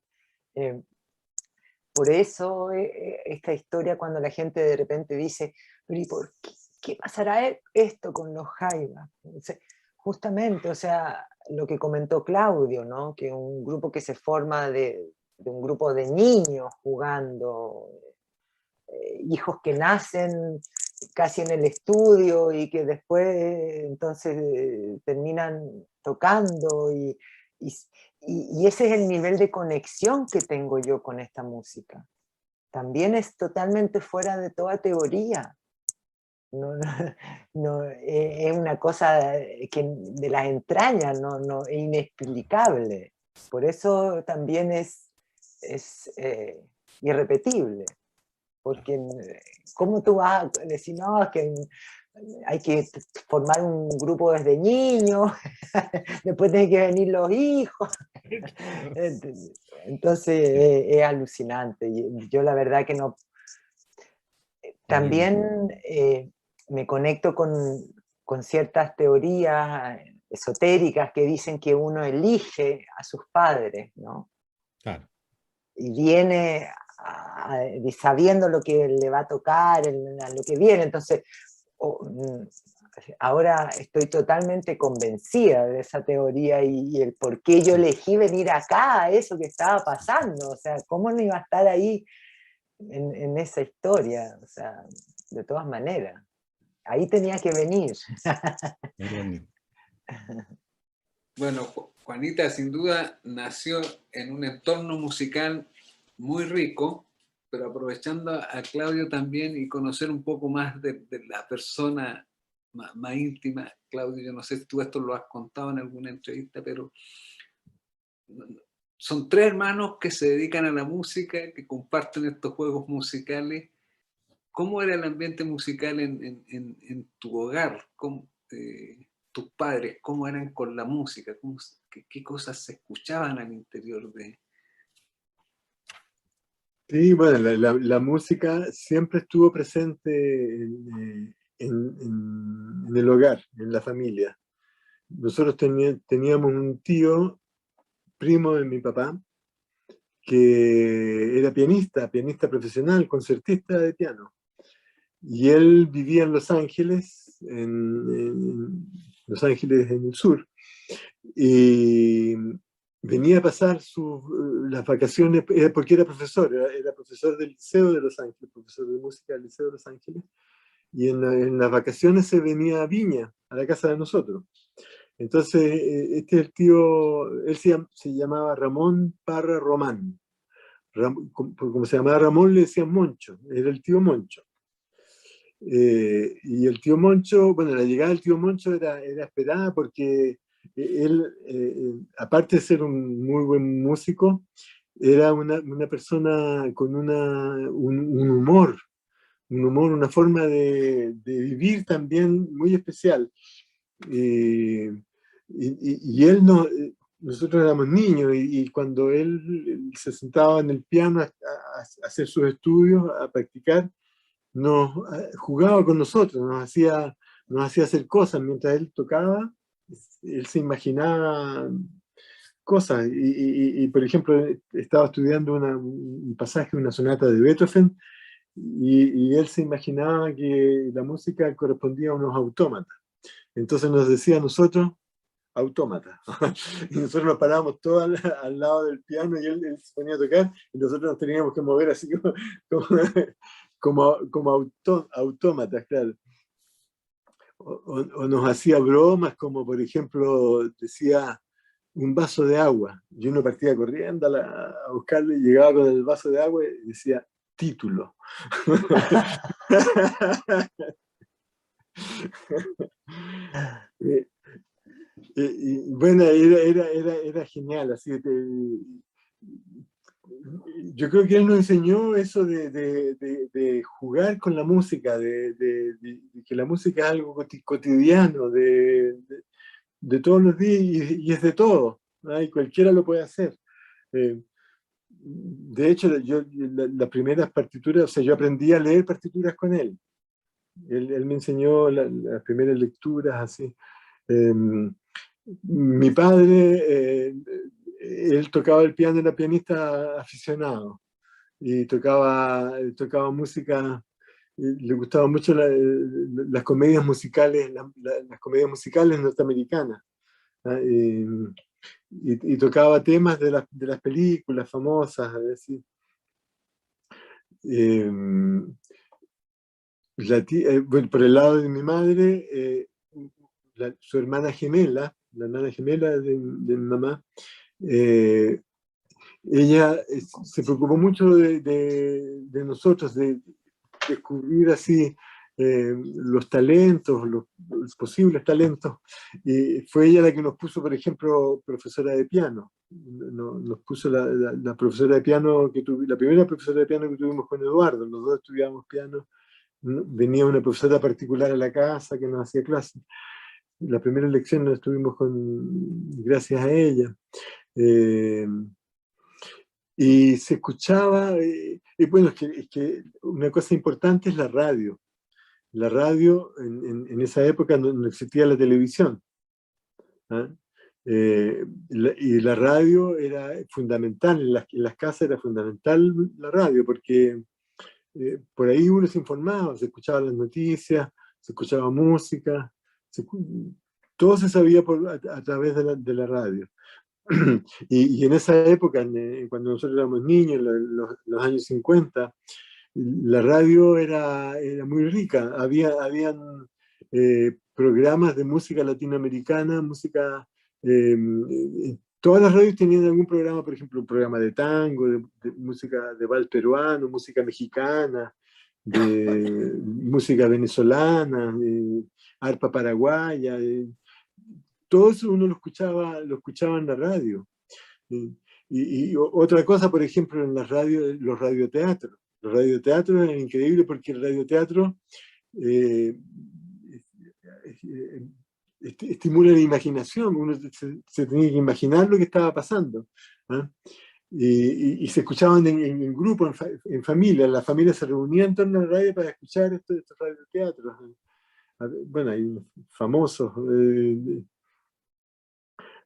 Por eso esta historia, cuando la gente de repente dice, pero ¿y por qué pasará esto con los Jaivas? Justamente, o sea, lo que comentó Claudio, ¿no? Que un grupo que se forma de un grupo de niños jugando, hijos que nacen casi en el estudio y que después entonces terminan tocando y ese es el nivel de conexión que tengo yo con esta música. También es totalmente fuera de toda teoría. No, es una cosa que de las entrañas, es inexplicable. Por eso también es irrepetible. Porque ¿cómo tú vas a decir, no, es que hay que formar un grupo desde niños, después tienen que venir los hijos? Entonces es alucinante. Yo la verdad que no... También me conecto con ciertas teorías esotéricas que dicen que uno elige a sus padres, ¿no? Claro. Y viene sabiendo lo que le va a tocar, lo que viene. Entonces, ahora estoy totalmente convencida de esa teoría y el por qué yo elegí venir acá, a eso que estaba pasando. O sea, ¿cómo no iba a estar ahí en esa historia? O sea, de todas maneras. Ahí tenía que venir. Bueno, Juanita sin duda nació en un entorno musical muy rico, pero aprovechando a Claudio también y conocer un poco más de la persona más íntima. Claudio, yo no sé si tú esto lo has contado en alguna entrevista, pero son 3 hermanos que se dedican a la música, que comparten estos juegos musicales. ¿Cómo era el ambiente musical en tu hogar? ¿Tus padres cómo eran con la música? ¿Qué cosas se escuchaban al interior de...? Sí, bueno, la música siempre estuvo presente en el hogar, en la familia. Nosotros teníamos un tío, primo de mi papá, que era pianista profesional, concertista de piano. Y él vivía en Los Ángeles, en Los Ángeles en el sur. Y venía a pasar las vacaciones, porque era profesor, era profesor del Liceo de Los Ángeles, profesor de música del Liceo de Los Ángeles. Y en las vacaciones se venía a Viña, a la casa de nosotros. Entonces, este es el tío, él se llamaba Ramón Parra Román. Como se llamaba Ramón, le decían Moncho, era el tío Moncho. Y el tío Moncho, bueno, la llegada del tío Moncho era esperada porque él, aparte de ser un muy buen músico, era una persona con un humor, una forma de vivir también muy especial. Y él no, nosotros éramos niños y cuando él se sentaba en el piano a hacer sus estudios, a practicar, jugaba con nosotros, nos hacía hacer cosas mientras él tocaba. Él se imaginaba cosas y por ejemplo estaba estudiando un pasaje, una sonata de Beethoven y él se imaginaba que la música correspondía a unos autómatas. Entonces nos decía a nosotros, autómata. Y nosotros nos parábamos todos al lado del piano y él se ponía a tocar y nosotros nos teníamos que mover así como autómatas, claro. o nos hacía bromas, como por ejemplo decía un vaso de agua, y uno partía corriendo a buscarlo y llegaba con el vaso de agua y decía título. Y bueno, era genial, así yo creo que él nos enseñó eso de jugar con la música, de que la música es algo cotidiano, de todos los días, y es de todo, ¿no? Y cualquiera lo puede hacer. De hecho, las primeras partituras, o sea, yo aprendí a leer partituras con él. Él me enseñó las primeras lecturas, así. Mi padre, él tocaba el piano, era pianista aficionado y tocaba música, le gustaban mucho las comedias musicales, las comedias musicales norteamericanas, ¿ah? Y tocaba temas de las películas famosas, así. Bueno, por el lado de mi madre, su hermana gemela, la hermana gemela de mi mamá, ella se preocupó mucho de nosotros, de descubrir así los talentos, los posibles talentos. Y fue ella la que nos puso, por ejemplo, profesora de piano. Nos puso la profesora de piano la primera profesora de piano que tuvimos con Eduardo. Los dos estudiábamos piano. Venía una profesora particular a la casa que nos hacía clases. La primera lección la estuvimos gracias a ella. Y se escuchaba, y bueno, es que una cosa importante es la radio. La radio, en esa época no existía la televisión, ¿ah? Y la radio era fundamental, en las casas era fundamental la radio, porque por ahí uno se informaba, se escuchaba las noticias, se escuchaba música, todo se sabía a través de la radio. Y en esa época, cuando nosotros éramos niños, los años 50, la radio era muy rica. Habían programas de música latinoamericana, todas las radios tenían algún programa, por ejemplo, un programa de tango, de música de vals peruano, música mexicana, de música venezolana, arpa paraguaya. Todo eso uno lo escuchaba en la radio. Y otra cosa, por ejemplo, en las radios, los radioteatros. Los radioteatros eran increíbles porque el radioteatro estimula la imaginación. Uno se tenía que imaginar lo que estaba pasando, ¿ah? Y se escuchaban en grupo, en familia. Las familias se reunían en torno a la radio para escuchar estos radioteatros. Bueno, hay famosos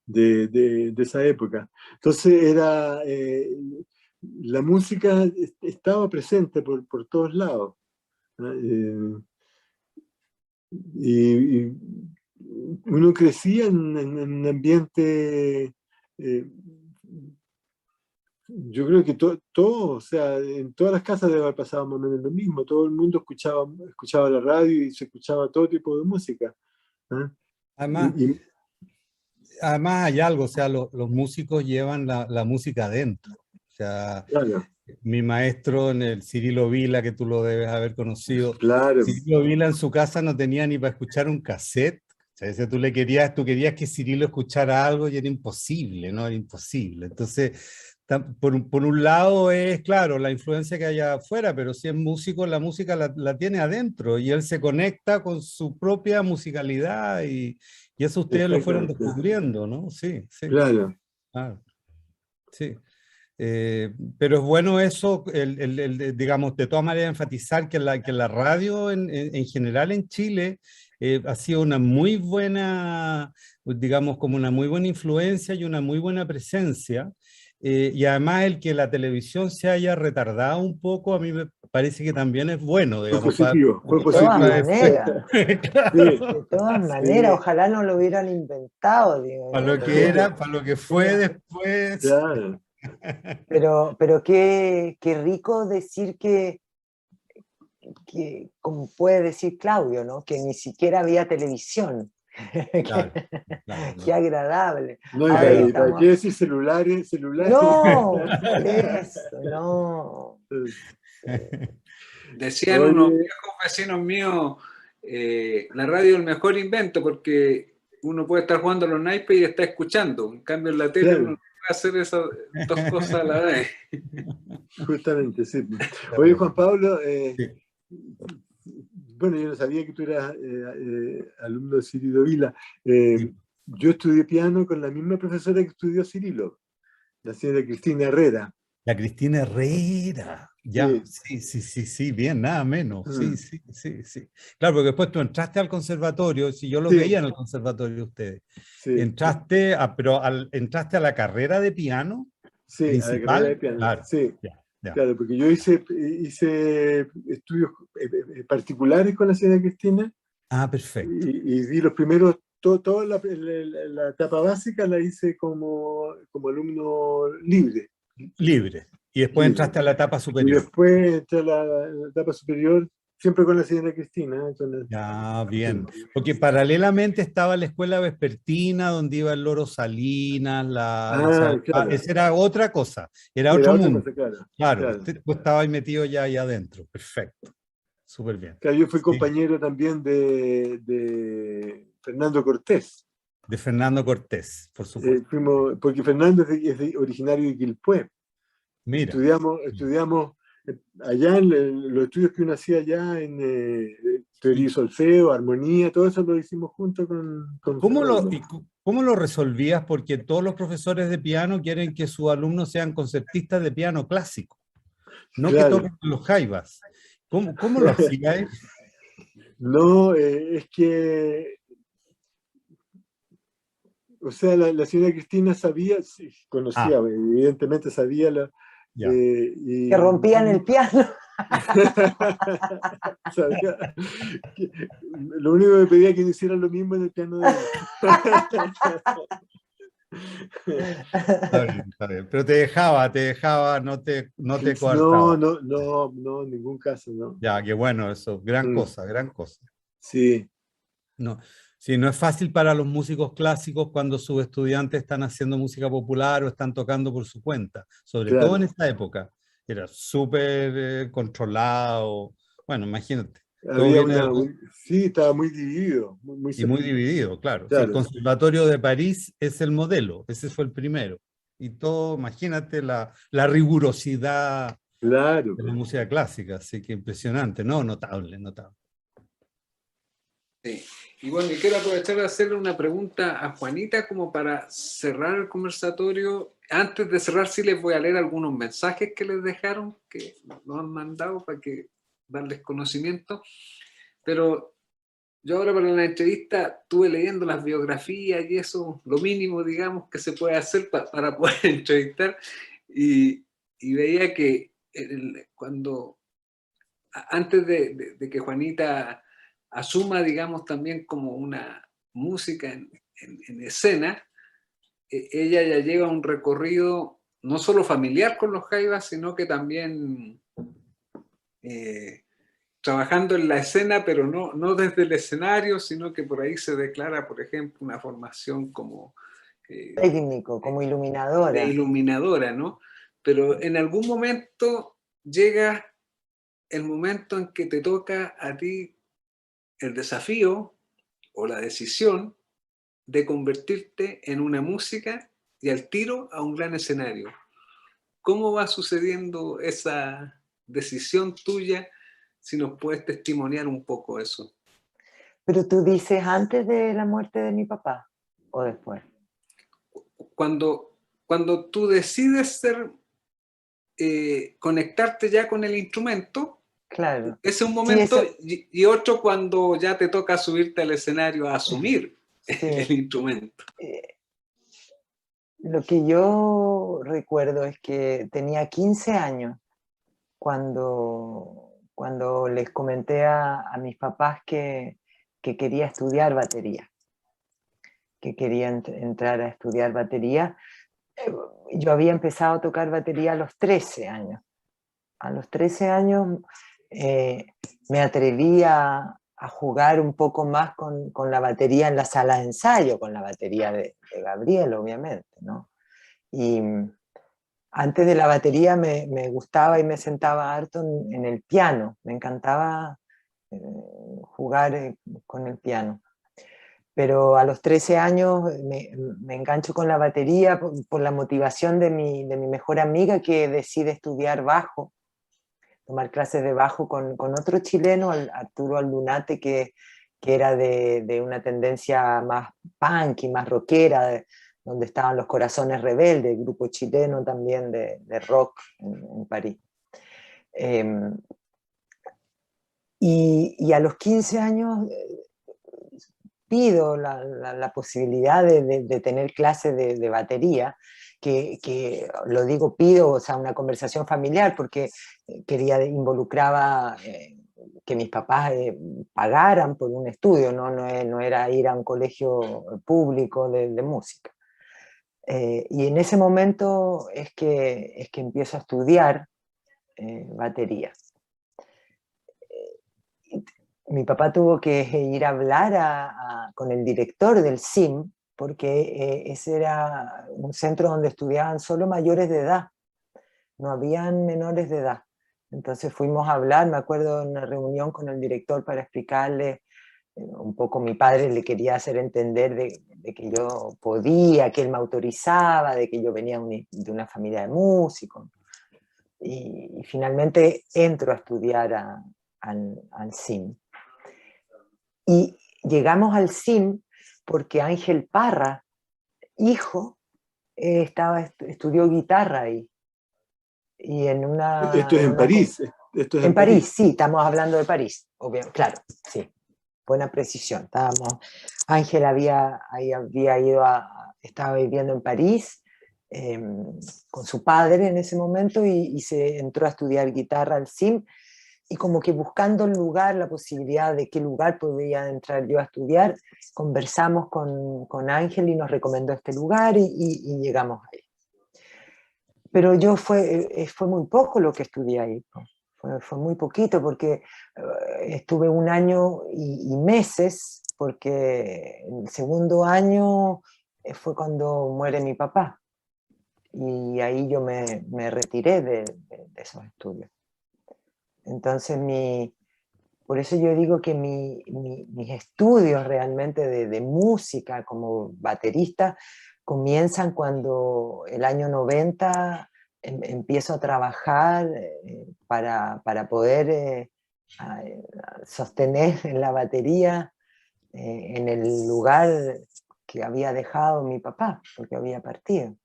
de esa época. Entonces la música estaba presente por todos lados, ¿no? Y uno crecía en un ambiente, yo creo que todo, o sea, en todas las casas debe haber pasado más o menos lo mismo. Todo el mundo escuchaba la radio y se escuchaba todo tipo de música, ¿no? Además hay algo, o sea, los músicos llevan la música adentro. O sea, claro. Mi maestro en el Cirilo Vila, que tú lo debes haber conocido, claro. Cirilo Vila en su casa no tenía ni para escuchar un cassette. O sea, tú querías que Cirilo escuchara algo y era imposible, ¿no? Era imposible. Entonces, por un lado es, claro, la influencia que hay afuera, pero si es músico, la música la tiene adentro y él se conecta con su propia musicalidad y eso ustedes lo fueron descubriendo, ¿no? Sí, sí. Claro. Claro. Sí. Pero es bueno eso, digamos, de todas maneras enfatizar que la radio en general en Chile ha sido una muy buena, digamos, como una muy buena influencia y una muy buena presencia. Y además el que la televisión se haya retardado un poco, a mí me parece que también es bueno, digamos. Fue positivo. De todas maneras, de todas maneras, ojalá no lo hubieran inventado. Digo, para lo que era, para lo que fue después. Claro. Pero qué rico decir que como puede decir Claudio, ¿no? Que ni siquiera había televisión. Claro, claro, Qué agradable. No, Ahora y para estamos... qué decir celulares, celulares. No, por eso, no. Decían unos Oye, viejos vecinos míos, la radio es el mejor invento porque uno puede estar jugando a los naipes y está escuchando. En cambio, en la tele uno claro, no puede hacer esas dos cosas a la vez. justamente, sí. Está Oye, bien. Juan Pablo, Sí. bueno, yo no sabía que tú eras alumno de Cirilo Vila. Yo estudié piano con la misma profesora que estudió Cirilo, la señora Cristina Herrera. La Cristina Herrera, ya, Sí, sí, sí, sí, sí, bien, nada menos, sí, mm, sí, sí, sí. Claro, porque después tú entraste al conservatorio, si yo los sí, veía en el conservatorio de ustedes, sí, entraste entraste a la carrera de piano sí, a la carrera de principal, piano. claro, Sí, ya, ya. claro, porque yo hice estudios particulares con la señora Cristina Ah, perfecto, y di los primeros, toda la etapa básica la hice como alumno libre, libre. Y después libre. entraste a la etapa Y superior. después entré a la etapa superior, siempre con la señora Cristina. Ya, bien. Sí. Porque paralelamente estaba la escuela vespertina, donde iba el Loro Salinas, la Ah, Isabel Paz. claro. Esa era otra cosa, era Era otro otra mundo. cosa, claro. Claro, Claro. usted pues, estaba ahí metido ya ahí adentro. Perfecto. Súper bien. Claro, yo fui Sí. compañero también de Fernando Cortés. De Fernando Cortés, por supuesto. Porque Fernando originario de Quilpué. Mira, Estudiamos allá los estudios que uno hacía allá en teoría y solfeo, armonía, todo eso lo hicimos junto con Fernando. ¿cómo lo resolvías? Porque todos los profesores de piano quieren que sus alumnos sean concertistas de piano clásico, no que Claro. toquen los jaivas. ¿Cómo lo hacías? No, es que, o sea, la señora Cristina sabía, sí, conocía, Ah, evidentemente sabía ya. Que rompían el piano. sabía lo único que pedía que hiciera lo mismo en el piano de ella. Está bien, está bien. Pero te dejaba, no te No, coartaba. no, no, no, en ningún caso, no. Ya, qué bueno eso. Gran Mm, cosa, gran cosa. sí, No, sí, no es fácil para los músicos clásicos cuando sus estudiantes están haciendo música popular o están tocando por su cuenta, sobre todo en claro. esta época. Era súper controlado. Bueno, imagínate, todo Había viene del sí, estaba muy dividido, muy y muy dividido, claro. Sí, el claro, Conservatorio de París es el modelo, ese fue el primero. Y todo, imagínate la rigurosidad claro. de la música clásica, así que impresionante, ¿no? Notable, notable. Sí. Y bueno, y quiero aprovechar de hacerle una pregunta a Juanita como para cerrar el conversatorio. Antes de cerrar, sí les voy a leer algunos mensajes que les dejaron, que nos han mandado para que darles conocimiento. Pero yo ahora para la entrevista estuve leyendo las biografías y eso, lo mínimo, digamos, que se puede hacer para poder entrevistar. Y veía que antes de que Juanita asuma, digamos, también como una música en escena, ella ya lleva un recorrido no solo familiar con los jaivas, sino que también trabajando en la escena, pero no desde el escenario, sino que por ahí se declara, por ejemplo, una formación como Técnico, como de iluminadora. iluminadora, ¿no? Pero en algún momento llega el momento en que te toca a ti el desafío o la decisión de convertirte en una música y al tiro a un gran escenario. ¿Cómo va sucediendo esa decisión tuya? Si nos puedes testimoniar un poco eso. Pero tú dices antes de la muerte de mi papá o después. Cuando tú decides conectarte ya con el instrumento, Claro. ese es un Sí, momento, eso, y otro cuando ya te toca subirte al escenario a asumir el sí. instrumento. Lo que yo recuerdo es que tenía 15 años cuando les comenté a mis papás que quería estudiar batería, que quería entrar a estudiar batería. Yo había empezado a tocar batería a los 13 años. A los 13 años me atreví a jugar un poco más con la batería en la sala de ensayo, con la batería de Gabriel, obviamente, ¿no? Y antes de la batería me gustaba y me sentaba harto en el piano, me encantaba jugar con el piano. Pero a los 13 años me engancho con la batería por la motivación de mi mejor amiga, que decide estudiar bajo, tomar clases de bajo con otro chileno, Arturo Aldunate, que era de una tendencia más punk y más rockera, donde estaban Los Corazones Rebeldes, grupo chileno también de rock en París. Y a los 15 años pido la posibilidad de tener clases de batería, que lo digo pido, o sea, una conversación familiar, porque involucraba que mis papás pagaran por un estudio, no era ir a un colegio público de música. Y en ese momento es que empiezo a estudiar batería. Mi papá tuvo que ir a hablar con el director del CIM, porque ese era un centro donde estudiaban solo mayores de edad, no habían menores de edad. Entonces fuimos a hablar, me acuerdo, en una reunión con el director para explicarle un poco. Mi padre le quería hacer entender de que yo podía, que él me autorizaba, de que yo venía de una familia de músicos. Y finalmente entro a estudiar al CIM. Y llegamos al CIM porque Ángel Parra, hijo, estudió guitarra ahí. Y en una... Esto es en París. Esto es en París, sí, estamos hablando de París, obvio, claro, sí. Buena precisión. Ángel estaba viviendo en París con su padre en ese momento y se entró a estudiar guitarra al CIM, y como que buscando el lugar, la posibilidad de qué lugar podía entrar yo a estudiar, conversamos con Ángel y nos recomendó este lugar y llegamos ahí. Pero fue muy poco lo que estudié ahí. Fue muy poquito, porque estuve un año y meses, porque el segundo año fue cuando muere mi papá. Y ahí yo me retiré de esos estudios. Entonces, por eso yo digo que mis estudios realmente de música como baterista comienzan cuando el año 90 empiezo a trabajar para poder sostener la batería en el lugar que había dejado mi papá, porque había partido.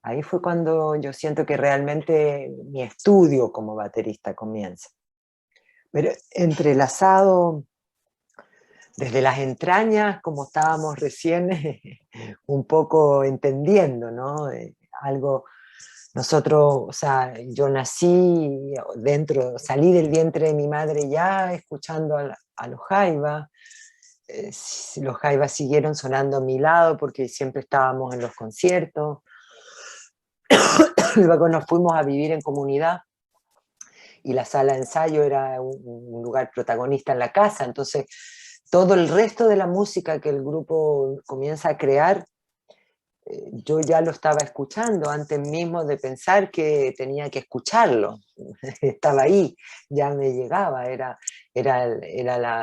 Ahí fue cuando yo siento que realmente mi estudio como baterista comienza. Pero entrelazado desde las entrañas, como estábamos recién un poco entendiendo, ¿no? Nosotros, o sea, yo nací salí del vientre de mi madre ya escuchando a los Jaivas. Los Jaivas siguieron sonando a mi lado porque siempre estábamos en los conciertos. Luego nos fuimos a vivir en comunidad y la sala de ensayo era un lugar protagonista en la casa. Entonces, todo el resto de la música que el grupo comienza a crear, yo ya lo estaba escuchando antes mismo de pensar que tenía que escucharlo. Estaba ahí, ya me llegaba, era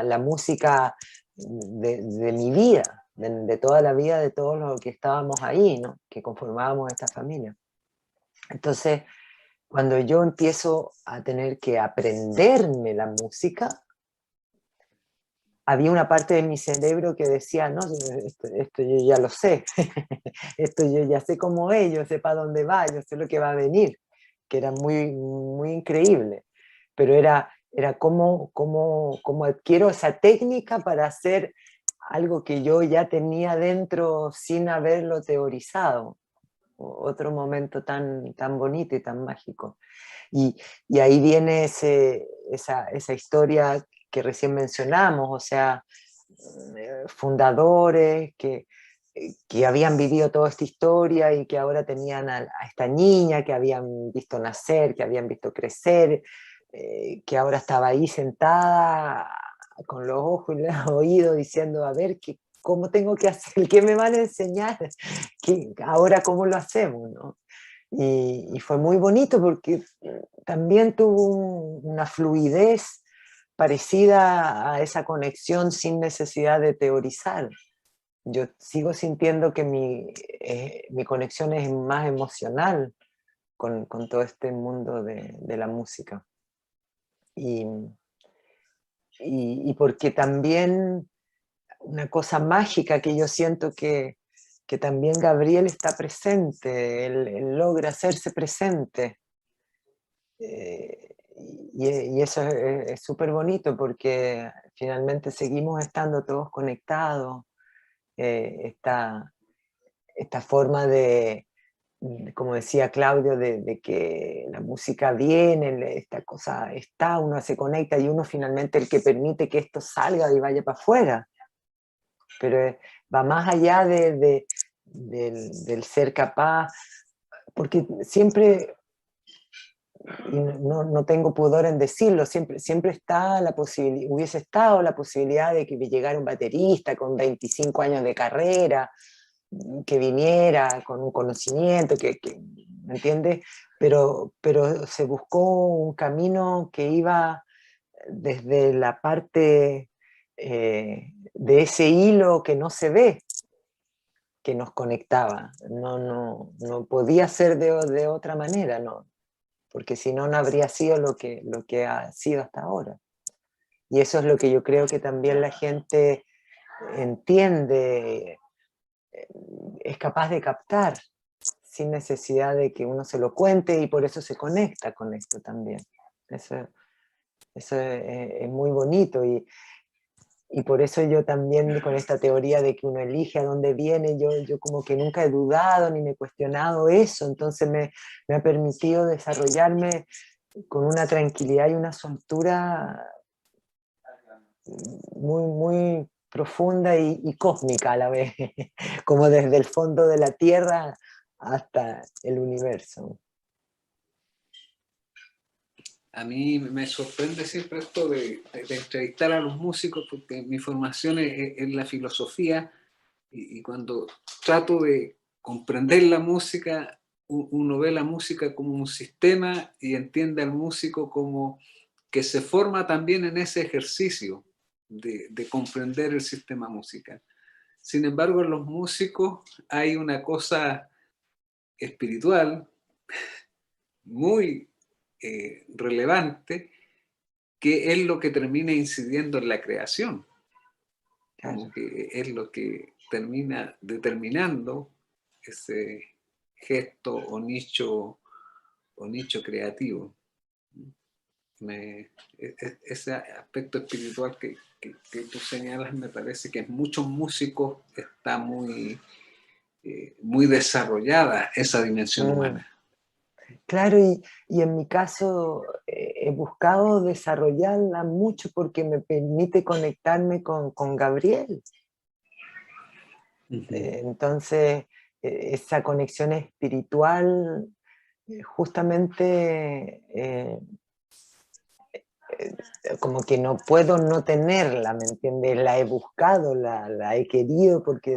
la música de mi vida, de toda la vida de todos los que estábamos ahí, ¿no? Que conformábamos esta familia. Entonces, cuando yo empiezo a tener que aprenderme la música, había una parte de mi cerebro que decía, no, esto yo ya lo sé, esto yo ya sé cómo es, yo sé para dónde va, yo sé lo que va a venir, que era muy, muy increíble. Pero era cómo adquiero esa técnica para hacer algo que yo ya tenía dentro sin haberlo teorizado. Otro momento tan bonito y tan mágico. Y ahí viene esa historia que recién mencionamos, o sea, fundadores que habían vivido toda esta historia y que ahora tenían a esta niña que habían visto nacer, que habían visto crecer, que ahora estaba ahí sentada con los ojos y los oídos diciendo, a ver, ¿cómo tengo que hacer? ¿Qué me van a enseñar? Ahora, ¿cómo lo hacemos? ¿No? Y fue muy bonito porque también tuvo una fluidez parecida a esa conexión sin necesidad de teorizar. Yo sigo sintiendo que mi conexión es más emocional con todo este mundo de la música. Y porque también una cosa mágica que yo siento que también Gabriel está presente, él logra hacerse presente. Y eso es súper bonito porque finalmente seguimos estando todos conectados. Esta forma como decía Claudio, de que la música viene, esta cosa está, uno se conecta y uno finalmente el que permite que esto salga y vaya para afuera. Pero va más allá del ser capaz, porque siempre, y no tengo pudor en decirlo, siempre está la posibilidad, hubiese estado la posibilidad de que llegara un baterista con 25 años de carrera, que viniera con un conocimiento, ¿me entiendes? Pero se buscó un camino que iba desde la parte de ese hilo que no se ve, que nos conectaba. No podía ser de otra manera, no, porque si no, no habría sido lo que ha sido hasta ahora. Y eso es lo que yo creo que también la gente entiende, es capaz de captar, sin necesidad de que uno se lo cuente, y por eso se conecta con esto también. Eso es muy bonito, y por eso yo también con esta teoría de que uno elige a dónde viene, yo como que nunca he dudado ni me he cuestionado eso, entonces me ha permitido desarrollarme con una tranquilidad y una soltura muy, muy profunda y cósmica a la vez, como desde el fondo de la tierra hasta el universo. A mí me sorprende siempre esto de entrevistar a los músicos, porque mi formación es la filosofía, y cuando trato de comprender la música, uno ve la música como un sistema y entiende al músico como que se forma también en ese ejercicio de comprender el sistema musical. Sin embargo, en los músicos hay una cosa espiritual muy relevante, que es lo que termina incidiendo en la creación, como que es lo que termina determinando ese gesto o nicho creativo. Ese aspecto espiritual que tú señalas, me parece que en muchos músicos está muy desarrollada esa dimensión humana. Claro, y en mi caso he buscado desarrollarla mucho porque me permite conectarme con Gabriel. Entonces, esa conexión espiritual, justamente como que no puedo no tenerla, ¿me entiendes? La he buscado, la he querido, porque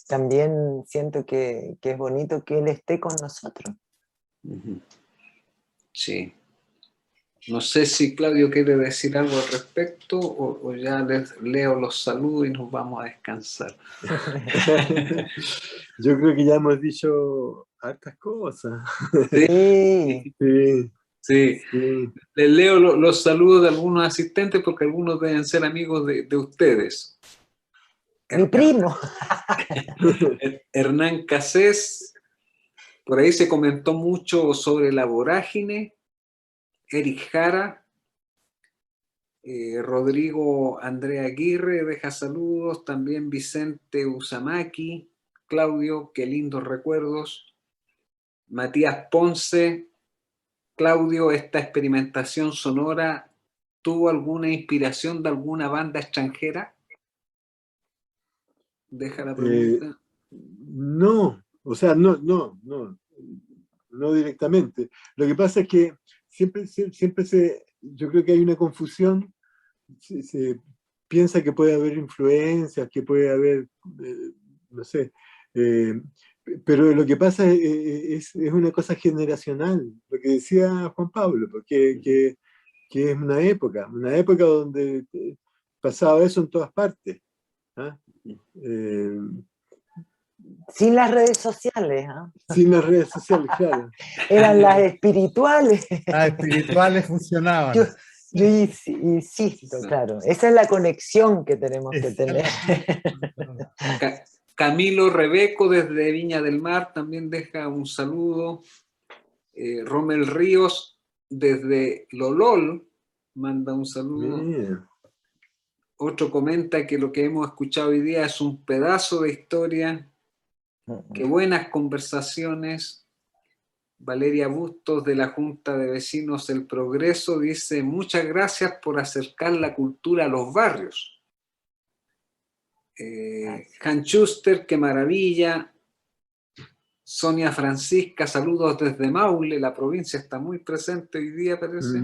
también siento que es bonito que él esté con nosotros. Sí. No sé si Claudio quiere decir algo al respecto, o ya les leo los saludos y nos vamos a descansar. Yo creo que ya hemos dicho hartas cosas. Sí. Sí. Sí. Sí. Les leo los saludos de algunos asistentes, porque algunos deben ser amigos de ustedes. Mi primo. Hernán Casés, por ahí se comentó mucho sobre la vorágine. Eric Jara, Rodrigo Andrea Aguirre deja saludos, también Vicente Usamaki, Claudio, qué lindos recuerdos. Matías Ponce, Claudio, ¿esta experimentación sonora tuvo alguna inspiración de alguna banda extranjera? Deja la pregunta. No, o sea, no directamente. Lo que pasa es que siempre yo creo que hay una confusión. Se piensa que puede haber influencias, que puede haber, no sé, pero lo que pasa es una cosa generacional, lo que decía Juan Pablo, porque que es una época donde pasaba eso en todas partes. ¿Ah? Sin las redes sociales, ¿ah? Sin las redes sociales, claro. Eran las espirituales. Las espirituales funcionaban. Yo insisto, claro, esa es la conexión que tenemos que tener. Camilo Rebeco desde Viña del Mar también deja un saludo. Rommel Ríos desde Lolol manda un saludo. Bien. Otro comenta que lo que hemos escuchado hoy día es un pedazo de historia. Qué buenas conversaciones. Valeria Bustos de la Junta de Vecinos El Progreso dice: muchas gracias por acercar la cultura a los barrios. Han Schuster, qué maravilla. Sonia Francisca, saludos desde Maule, la provincia está muy presente hoy día, parece.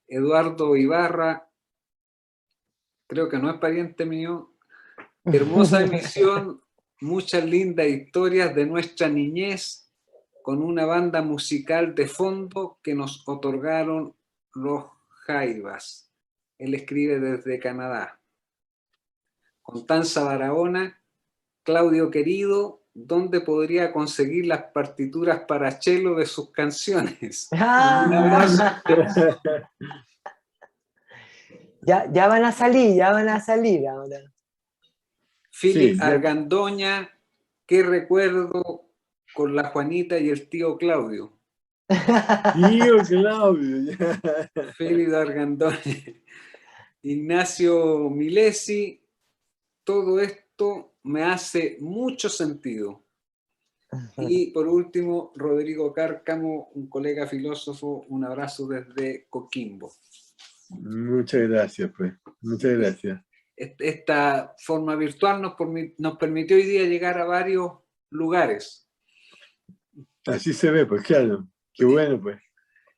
Eduardo Ibarra, creo que no es pariente mío. Hermosa emisión, muchas lindas historias de nuestra niñez, con una banda musical de fondo que nos otorgaron los Jaivas. Él escribe desde Canadá. Constanza Barahona, Claudio querido, ¿dónde podría conseguir las partituras para cello de sus canciones? Un abrazo. Ya van a salir ahora. Philip Sí, Argandoña, qué recuerdo con la Juanita y el tío Claudio. Tío Claudio. Philip Argandoña. Ignacio Milesi, todo esto me hace mucho sentido. Y por último, Rodrigo Cárcamo, un colega filósofo, un abrazo desde Coquimbo. Muchas gracias, pues. Muchas gracias. Esta forma virtual nos permitió hoy día llegar a varios lugares. Así se ve, pues claro. Qué bueno, pues.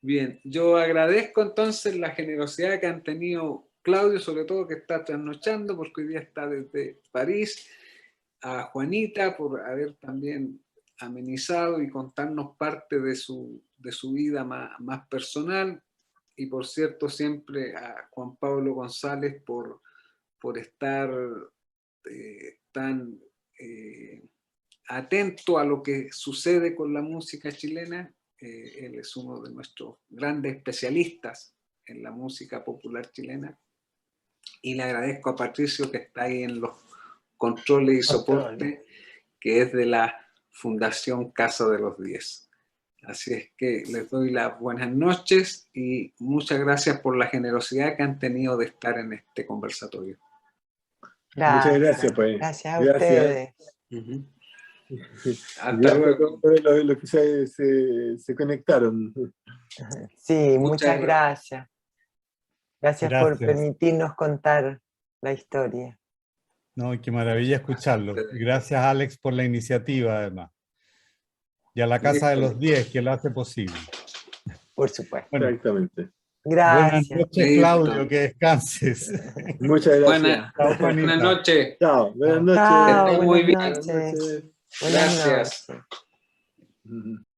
Bien, yo agradezco entonces la generosidad que han tenido Claudio, sobre todo que está trasnochando, porque hoy día está desde París, a Juanita por haber también amenizado y contarnos parte de su vida más personal, y por cierto siempre a Juan Pablo González por estar tan atento a lo que sucede con la música chilena. Él es uno de nuestros grandes especialistas en la música popular chilena, y le agradezco a Patricio que está ahí en los controles y soporte, que es de la Fundación Casa de los 10. Así es que les doy las buenas noches y muchas gracias por la generosidad que han tenido de estar en este conversatorio. Gracias. Muchas gracias, pues. Gracias a ustedes. Hasta luego. Los que se conectaron. Sí, muchas gracias. Gracias por permitirnos contar la historia. No, qué maravilla escucharlo. Gracias, Alex, por la iniciativa, además. Y a la Casa de los 10, que lo hace posible. Por supuesto. Bueno, exactamente. Gracias. Buenas noches, Claudio, que descanses. Muchas gracias. Buenas noches. Chao, buenas noches. Chao, Que estén muy bien. buenas noches. Gracias. Buenas noches.